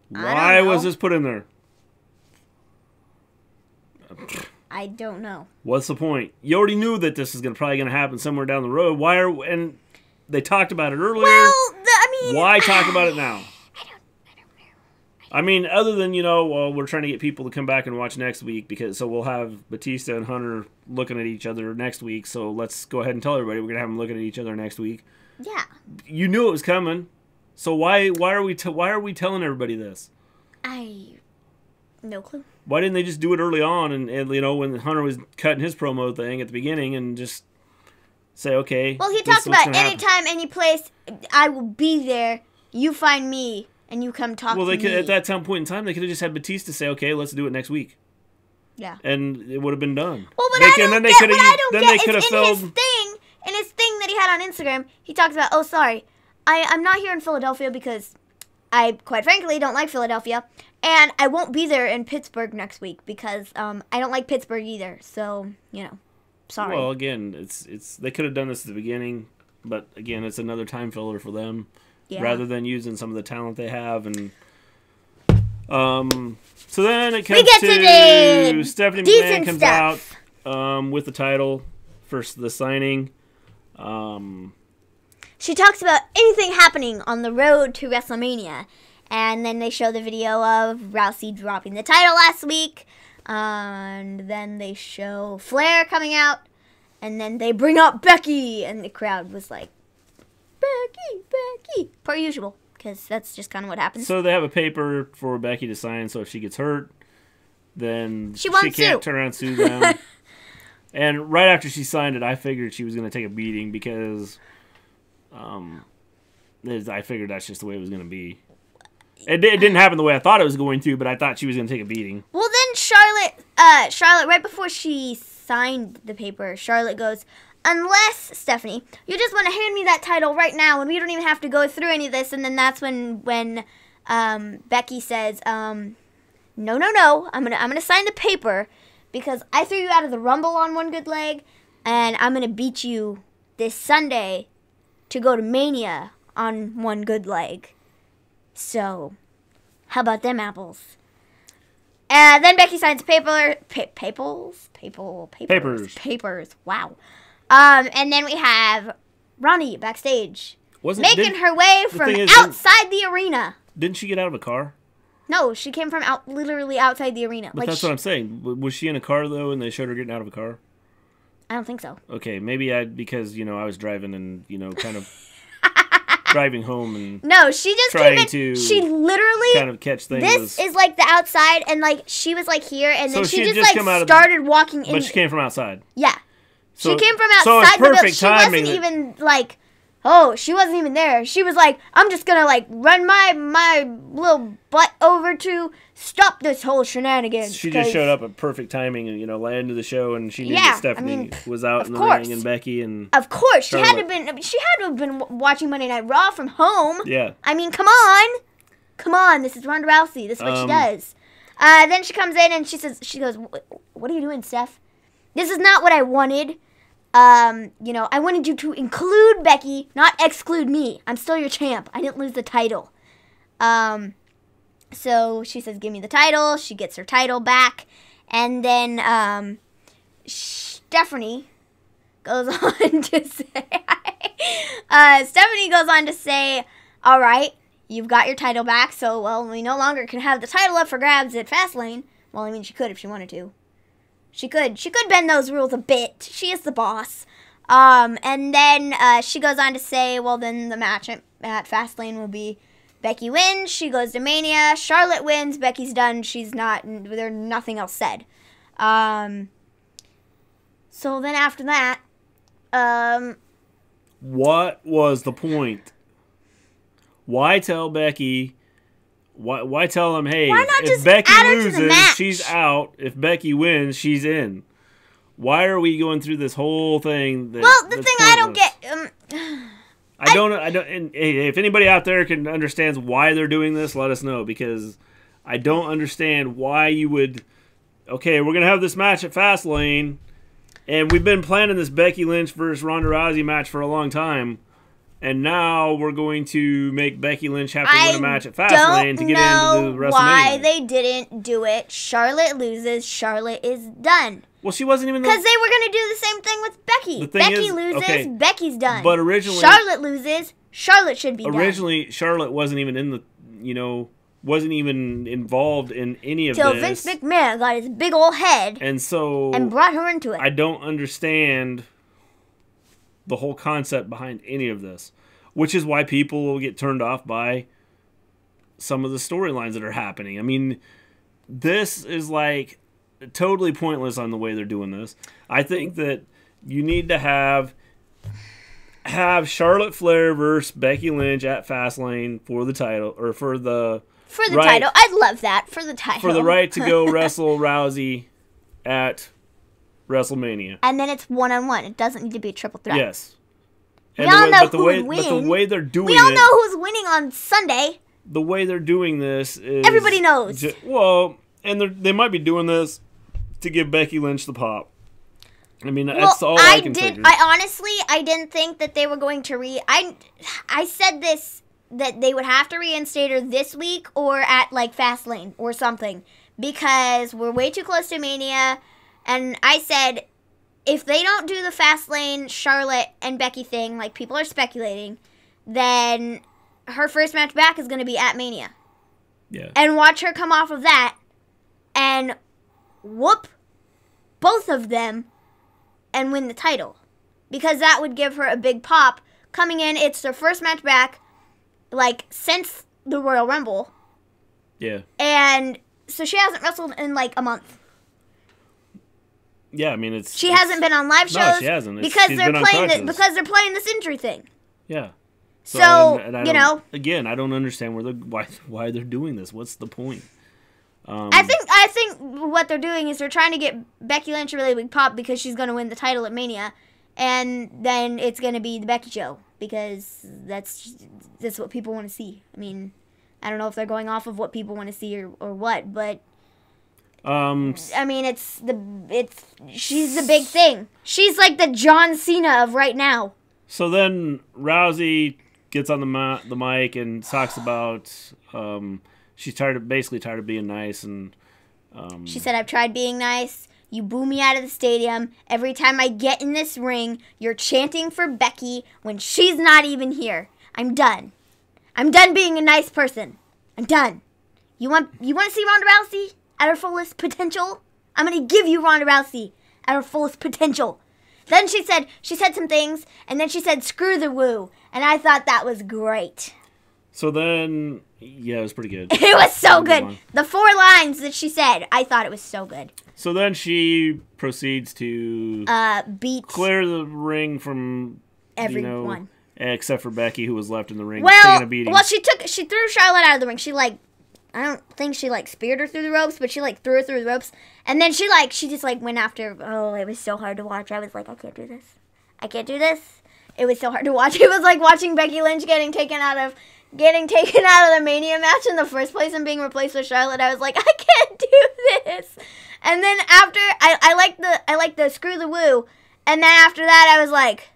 Why was this put in there? I don't know. What's the point? You already knew that this is probably going to happen somewhere down the road. And they talked about it earlier. Well, why talk about it now? I mean, other than, we're trying to get people to come back and watch next week so we'll have Batista and Hunter looking at each other next week. So let's go ahead and tell everybody we're going to have them looking at each other next week. Yeah. You knew it was coming. So why are we telling everybody this? No clue. Why didn't they just do it early on and when Hunter was cutting his promo thing at the beginning and just say, okay. Well, he talked about anytime, any place, I will be there. You find me. And you come talk to me. Well, at that point in time, they could have just had Batista say, "Okay, let's do it next week." Yeah. And it would have been done. Well, but I don't get in his thing that he had on Instagram, he talks about, "Oh, sorry, I'm not here in Philadelphia because I, quite frankly, don't like Philadelphia, and I won't be there in Pittsburgh next week because I don't like Pittsburgh either. So, sorry." Well, again, it's they could have done this at the beginning, but again, it's another time filler for them. Yeah. Rather than using some of the talent they have, and so then it comes to Stephanie McMahon comes out with the title for the signing. She talks about anything happening on the road to WrestleMania, and then they show the video of Rousey dropping the title last week, and then they show Flair coming out, and then they bring up Becky, and the crowd was like, Becky, per usual, because that's just kind of what happens. So they have a paper for Becky to sign, so if she gets hurt, then she can't turn around and sue them. And right after she signed it, I figured she was going to take a beating because I figured that's just the way it was going to be. It didn't happen the way I thought it was going to, but I thought she was going to take a beating. Well, then Charlotte, right before she signed the paper, Charlotte goes, "Unless, Stephanie, you just want to hand me that title right now and we don't even have to go through any of this." And then that's when Becky says, no, I'm gonna sign the paper because I threw you out of the Rumble on one good leg and I'm going to beat you this Sunday to go to Mania on one good leg. So, how about them apples? Then Becky signs papers. Wow. And then we have Ronnie backstage making her way from outside the arena. Didn't she get out of a car? No, she came from literally outside the arena. But that's what I'm saying. Was she in a car, though, and they showed her getting out of a car? I don't think so. Okay, maybe because, I was driving and, kind of driving home and no, she just trying came in, to she literally kind of catch things. This is like the outside, and like she was like here, and then So she she just like started walking in. But she came from outside. Yeah, So, she came from so it's outside, but perfect she timing wasn't even like. Oh, she wasn't even there. She was like, I'm just gonna like run my little butt over to stop this whole shenanigans. She just showed up at perfect timing and, landed the show, and she knew that Stephanie was out in the ring, and Becky and of course she had Charlotte. to have been watching Monday Night Raw from home. Yeah. I mean, come on, this is Ronda Rousey. This is what she does. Then she comes in and she goes, what are you doing, Steph? This is not what I wanted. I wanted you to include Becky, not exclude me. I'm still your champ. I didn't lose the title. So she says, give me the title. She gets her title back. And then Stephanie goes on to say, all right, you've got your title back. So, well, we no longer can have the title up for grabs at Fastlane. Well, I mean, she could if she wanted to. She could bend those rules a bit. She is the boss. And then she goes on to say, well, then the match at Fastlane will be Becky wins. She goes to Mania. Charlotte wins. Becky's done. She's not. There's nothing else said. So then after that, what was the point? Why tell Becky? Why tell them, hey, if Becky loses, she's out. If Becky wins, she's in. Why are we going through this whole thing? The thing I don't get... I don't. And hey, if anybody out there understands why they're doing this, let us know. Because I don't understand why you would... Okay, we're going to have this match at Fastlane. And we've been planning this Becky Lynch versus Ronda Rousey match for a long time. And now we're going to make Becky Lynch have to win a match at Fastlane to get into the WrestleMania. Why they didn't do it. Charlotte loses. Charlotte is done. Well, she wasn't even... Because they were going to do the same thing with Becky. Becky loses. Becky's done. But originally... Charlotte loses. Charlotte should be done. Originally, Charlotte wasn't even in the... wasn't even involved in any of this. Till Vince McMahon got his big old head. And so... And brought her into it. I don't understand the whole concept behind any of this, which is why people will get turned off by some of the storylines that are happening. I mean, this is like totally pointless on the way they're doing this. I think that you need to have Charlotte Flair versus Becky Lynch at Fastlane for the title, or for the title. I'd love that for the title. For the right to go wrestle Rousey at WrestleMania. And then it's 1-on-1. It doesn't need to be a triple threat. Yes. We all know who would win. But the way they're doing it... We all know who's winning on Sunday. The way they're doing this is... Everybody knows. And they might be doing this to give Becky Lynch the pop. I mean, that's all I can figure. I didn't think that they were going to I said this, that they would have to reinstate her this week or at, like, Fastlane or something. Because we're way too close to Mania. And I said, if they don't do the Fastlane, Charlotte, and Becky thing, like people are speculating, then her first match back is going to be at Mania. Yeah. And watch her come off of that and whoop both of them and win the title. Because that would give her a big pop. Coming in, it's their first match back, like, since the Royal Rumble. Yeah. And so she hasn't wrestled in, like, a month. Yeah, I mean, she hasn't been on live shows. No, she hasn't. Because they're playing this injury thing. Yeah. So and again, I don't understand why they're doing this. What's the point? I think what they're doing is they're trying to get Becky Lynch a really big pop because she's going to win the title at Mania, and then it's going to be the Becky show because that's what people want to see. I mean, I don't know if they're going off of what people want to see or what, but I mean, she's the big thing. She's like the John Cena of right now. So then Rousey gets on the mic and talks about she's basically tired of being nice, and she said, "I've tried being nice. You boo me out of the stadium. Every time I get in this ring, you're chanting for Becky when she's not even here. I'm done. I'm done being a nice person. I'm done. You want to see Ronda Rousey at her fullest potential? I'm going to give you Ronda Rousey at her fullest potential. Then she said some things, and then she said, screw the woo. And I thought that was great. So then, yeah, it was pretty good. It was so good. The 4 lines that she said, I thought it was so good. So then she proceeds to clear the ring from everyone. Except for Becky, who was left in the ring taking a beating. Well, she threw Charlotte out of the ring. I don't think she speared her through the ropes, but she threw her through the ropes. And then she just went after. Oh, it was so hard to watch. I was like, I can't do this. I can't do this. It was so hard to watch. It was like watching Becky Lynch getting taken out of the Mania match in the first place and being replaced with Charlotte. I was like, I can't do this. And then after I like the screw the woo. And then after that I was like,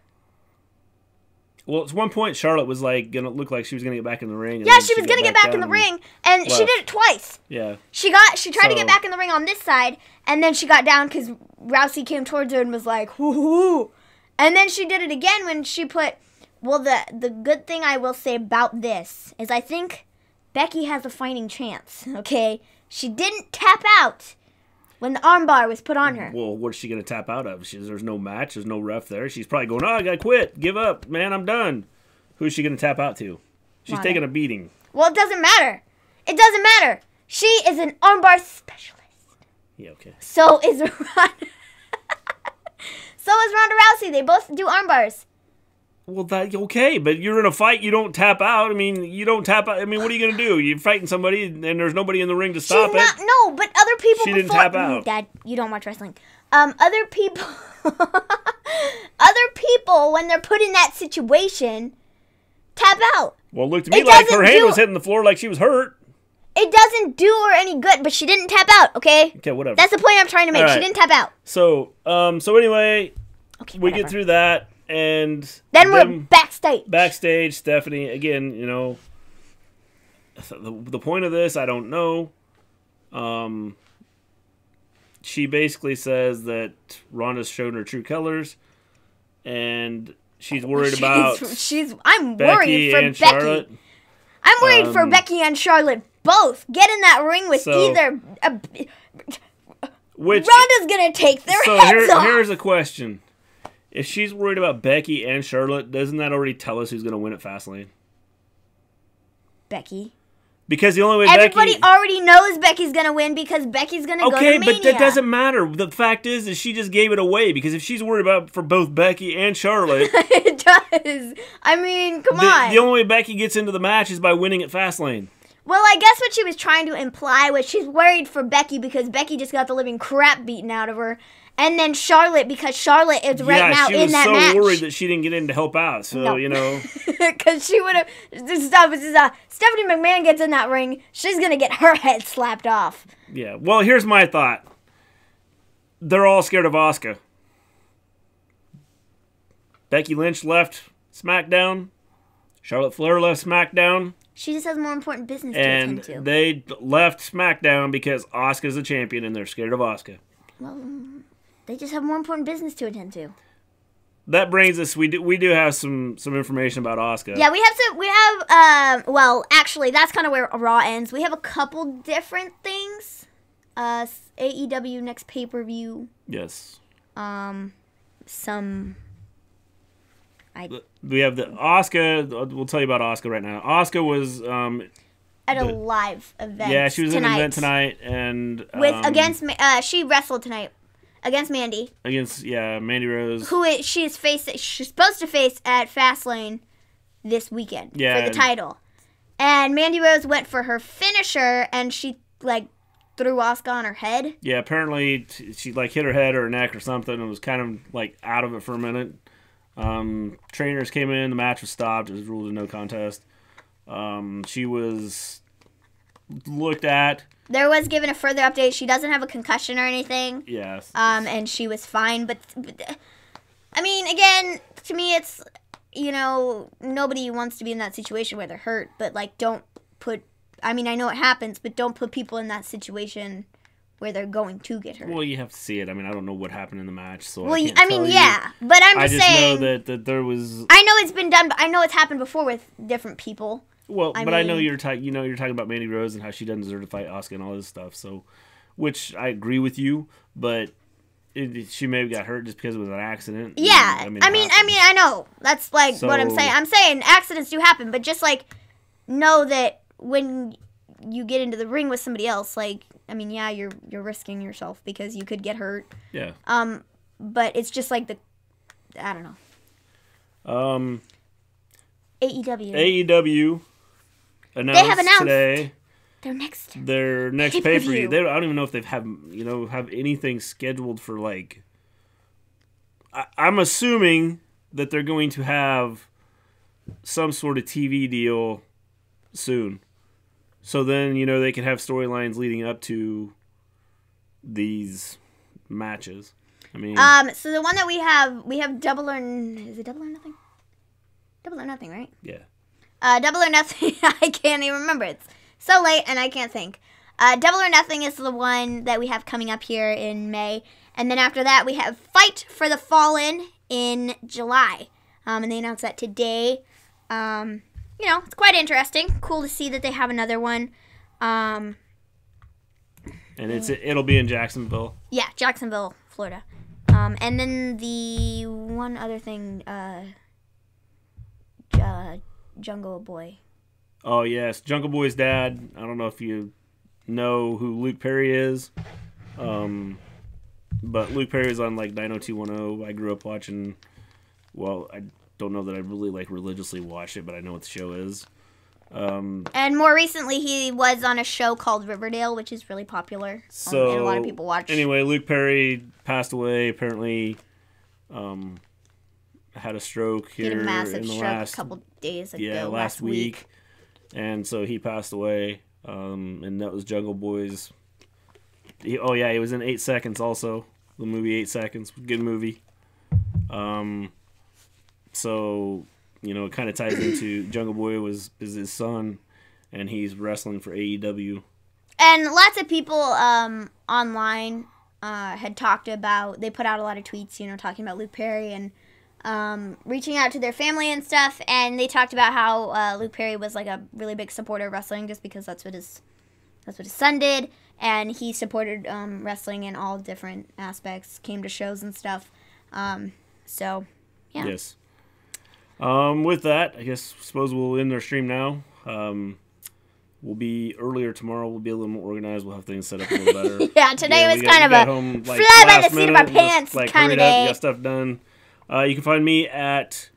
well, at one point, Charlotte was gonna look like she was gonna get back in the ring. Yeah, she was gonna get back in the ring, and she did it twice. Yeah. She tried to get back in the ring on this side, and then she got down because Rousey came towards her and was like, hoo. And then she did it again when she put. Well, the good thing I will say about this is I think Becky has a fighting chance. Okay, she didn't tap out when the armbar was put on her. Well, what's she going to tap out of? There's no match. There's no ref there. She's probably going, I got to quit. Give up. Man, I'm done. Who's she going to tap out to? She's taking a beating. Well, it doesn't matter. It doesn't matter. She is an armbar specialist. Yeah, okay. So is Ronda. So is Ronda Rousey. They both do armbars. Well, okay, but you're in a fight. You don't tap out. I mean, you don't tap out. I mean, what are you going to do? You're fighting somebody, and there's nobody in the ring to stop it. No, but other people. She didn't tap out. Dad, you don't watch wrestling. Other people, when they're put in that situation, tap out. Well, it looked to me like her hand was hitting the floor like she was hurt. It doesn't do her any good, but she didn't tap out. Okay. Okay, whatever. That's the point I'm trying to make. Right. She didn't tap out. So anyway, we get through that. And then we're backstage. Backstage, Stephanie, again, the point of this, I don't know. She basically says that Ronda's shown her true colors, and she's worried about I'm Becky worried for and Becky. Charlotte. I'm worried for Becky and Charlotte both. Get in that ring with either. Ronda's going to take their heads off. Here's a question. If she's worried about Becky and Charlotte, doesn't that already tell us who's going to win at Fastlane? Becky. Because the only way Everybody already knows Becky's going to win because Becky's going to go to Mania. Okay, but that doesn't matter. The fact is she just gave it away. Because if she's worried about for both Becky and Charlotte... It does. I mean, come on. The only way Becky gets into the match is by winning at Fastlane. Well, I guess what she was trying to imply was she's worried for Becky because Becky just got the living crap beaten out of her. And then Charlotte, because Charlotte is right now in that match. Yeah, she was so worried that she didn't get in to help out. So, Because she would have... Stephanie McMahon gets in that ring, she's going to get her head slapped off. Yeah. Well, here's my thought. They're all scared of Asuka. Becky Lynch left SmackDown. Charlotte Flair left SmackDown. She just has more important business to attend to. And they left SmackDown because Asuka's a champion and they're scared of Asuka. Well... They just have more important business to attend to. That brings us. We do have some information about Asuka. Yeah, we have. Well, actually, that's kind of where Raw ends. We have a couple different things. AEW next pay-per-view. Yes. Some. We have the Asuka. We'll tell you about Asuka right now. Asuka was at a live event. Yeah, she was in an event tonight, and she wrestled tonight. Against Mandy. Mandy Rose. Who she's supposed to face at Fastlane this weekend for the title. And Mandy Rose went for her finisher, and she, threw Asuka on her head. Yeah, apparently she, hit her head or her neck or something and was kind of, out of it for a minute. Trainers came in, the match was stopped. It was ruled a no contest. She was looked at. There was given a further update. She doesn't have a concussion or anything. Yes. And she was fine. But I mean, again, to me, it's, nobody wants to be in that situation where they're hurt. But, don't put, I know it happens, but don't put people in that situation where they're going to get hurt. Well, you have to see it. I don't know what happened in the match, so I can't tell you. But I'm just saying. I just know that there was. I know it's been done, but I know it's happened before with different people. Well, I but I know mean- you're talking about Mandy Rose and how she doesn't deserve to fight Asuka and all this stuff. So, which I agree with you, but she may have got hurt just because it was an accident. Yeah, it I mean, happens. I know that's like what I'm So- saying. I'm saying accidents do happen, but just like know that when you get into the ring with somebody else, like I mean, yeah, you're risking yourself because you could get hurt. Yeah. But it's just like I don't know. AEW. AEW announced, have announced today their next pay-per-view. pay-per-view. I don't even know if they've have anything scheduled for like. I'm assuming that they're going to have some sort of TV deal soon, so then they can have storylines leading up to these matches. I mean, So the one that we have Double or is it Double or Nothing? Double or Nothing, right? yeah. Double or Nothing. I can't even remember. It's so late and I can't think. Double or Nothing is the one that we have coming up here in May, and then after that we have Fight for the Fallen in July. And they announced that today. It's quite interesting. Cool to see that they have another one. And it'll be in Jacksonville. Yeah, Jacksonville, Florida. And then the one other thing, Jungle Boy. Oh yes, Jungle Boy's dad. I don't know if you know who Luke Perry is, but Luke Perry was on like 90210. I grew up watching. Well, I don't know that I really religiously watched it, but I know what the show is. And more recently, he was on a show called Riverdale, which is really popular. So and a lot of people watch. Anyway, Luke Perry passed away. Apparently, had a stroke He had here a massive in the stroke last a couple days ago. yeah last week, and so he passed away. And that was Jungle Boy's. He was in 8 Seconds also. The movie 8 Seconds, good movie. So it kind of ties into Jungle Boy is his son, and he's wrestling for AEW. And lots of people online had talked about. They put out a lot of tweets, talking about Luke Perry and reaching out to their family and stuff. And they talked about how Luke Perry was like a really big supporter of wrestling, just because that's what his son did, and he supported wrestling in all different aspects. Came to shows and stuff. So yeah. Yes. With that, I suppose we'll end our stream now. We'll be earlier tomorrow. We'll be a little more organized. We'll have things set up a little better. Yeah, today was kind of a home, fly by the seat of our minute, pants just, kind of hurried up, day. got stuff done. You can find me at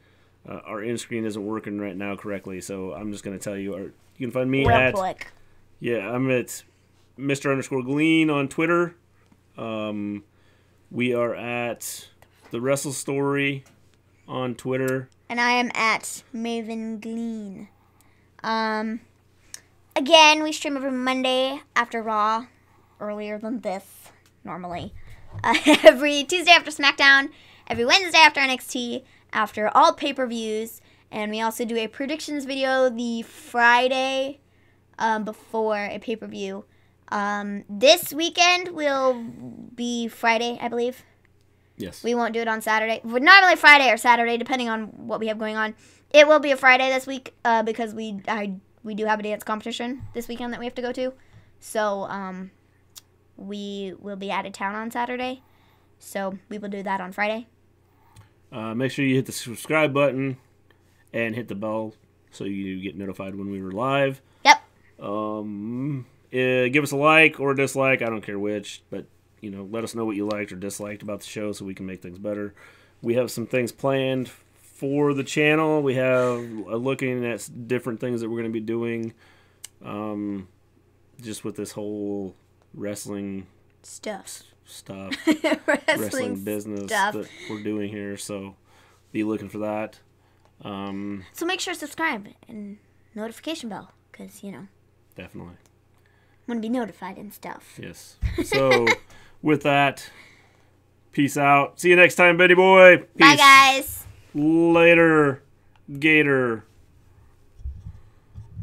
our end screen isn't working right now correctly, so I'm just going to tell you. You can find me Real at quick. I'm at Mr_Gleen on Twitter. We are at the Wrestle Story on Twitter. And I am at Maven Gleen. Again, we stream every Monday after Raw, earlier than this, normally. Every Tuesday after SmackDown, every Wednesday after NXT, after all pay-per-views, and we also do a predictions video the Friday before a pay-per-view. This weekend will be Friday, I believe. Yes. We won't do it on Saturday. Normally Friday or Saturday, depending on what we have going on. It will be a Friday this week because we do have a dance competition this weekend that we have to go to. So we will be out of town on Saturday. So we will do that on Friday. Make sure you hit the subscribe button and hit the bell so you get notified when we were live. Yep. Give us a like or a dislike. I don't care which, but let us know what you liked or disliked about the show so we can make things better. We have some things planned for the channel. We have looking at different things that we're going to be doing just with this whole wrestling Stuff. wrestling business stuff. that we're doing here. So be looking for that. So make sure to subscribe and notification bell because, Definitely. want to be notified and stuff. Yes. So with that, peace out. See you next time, Betty Boy. Peace. Bye, guys. Later, Gator.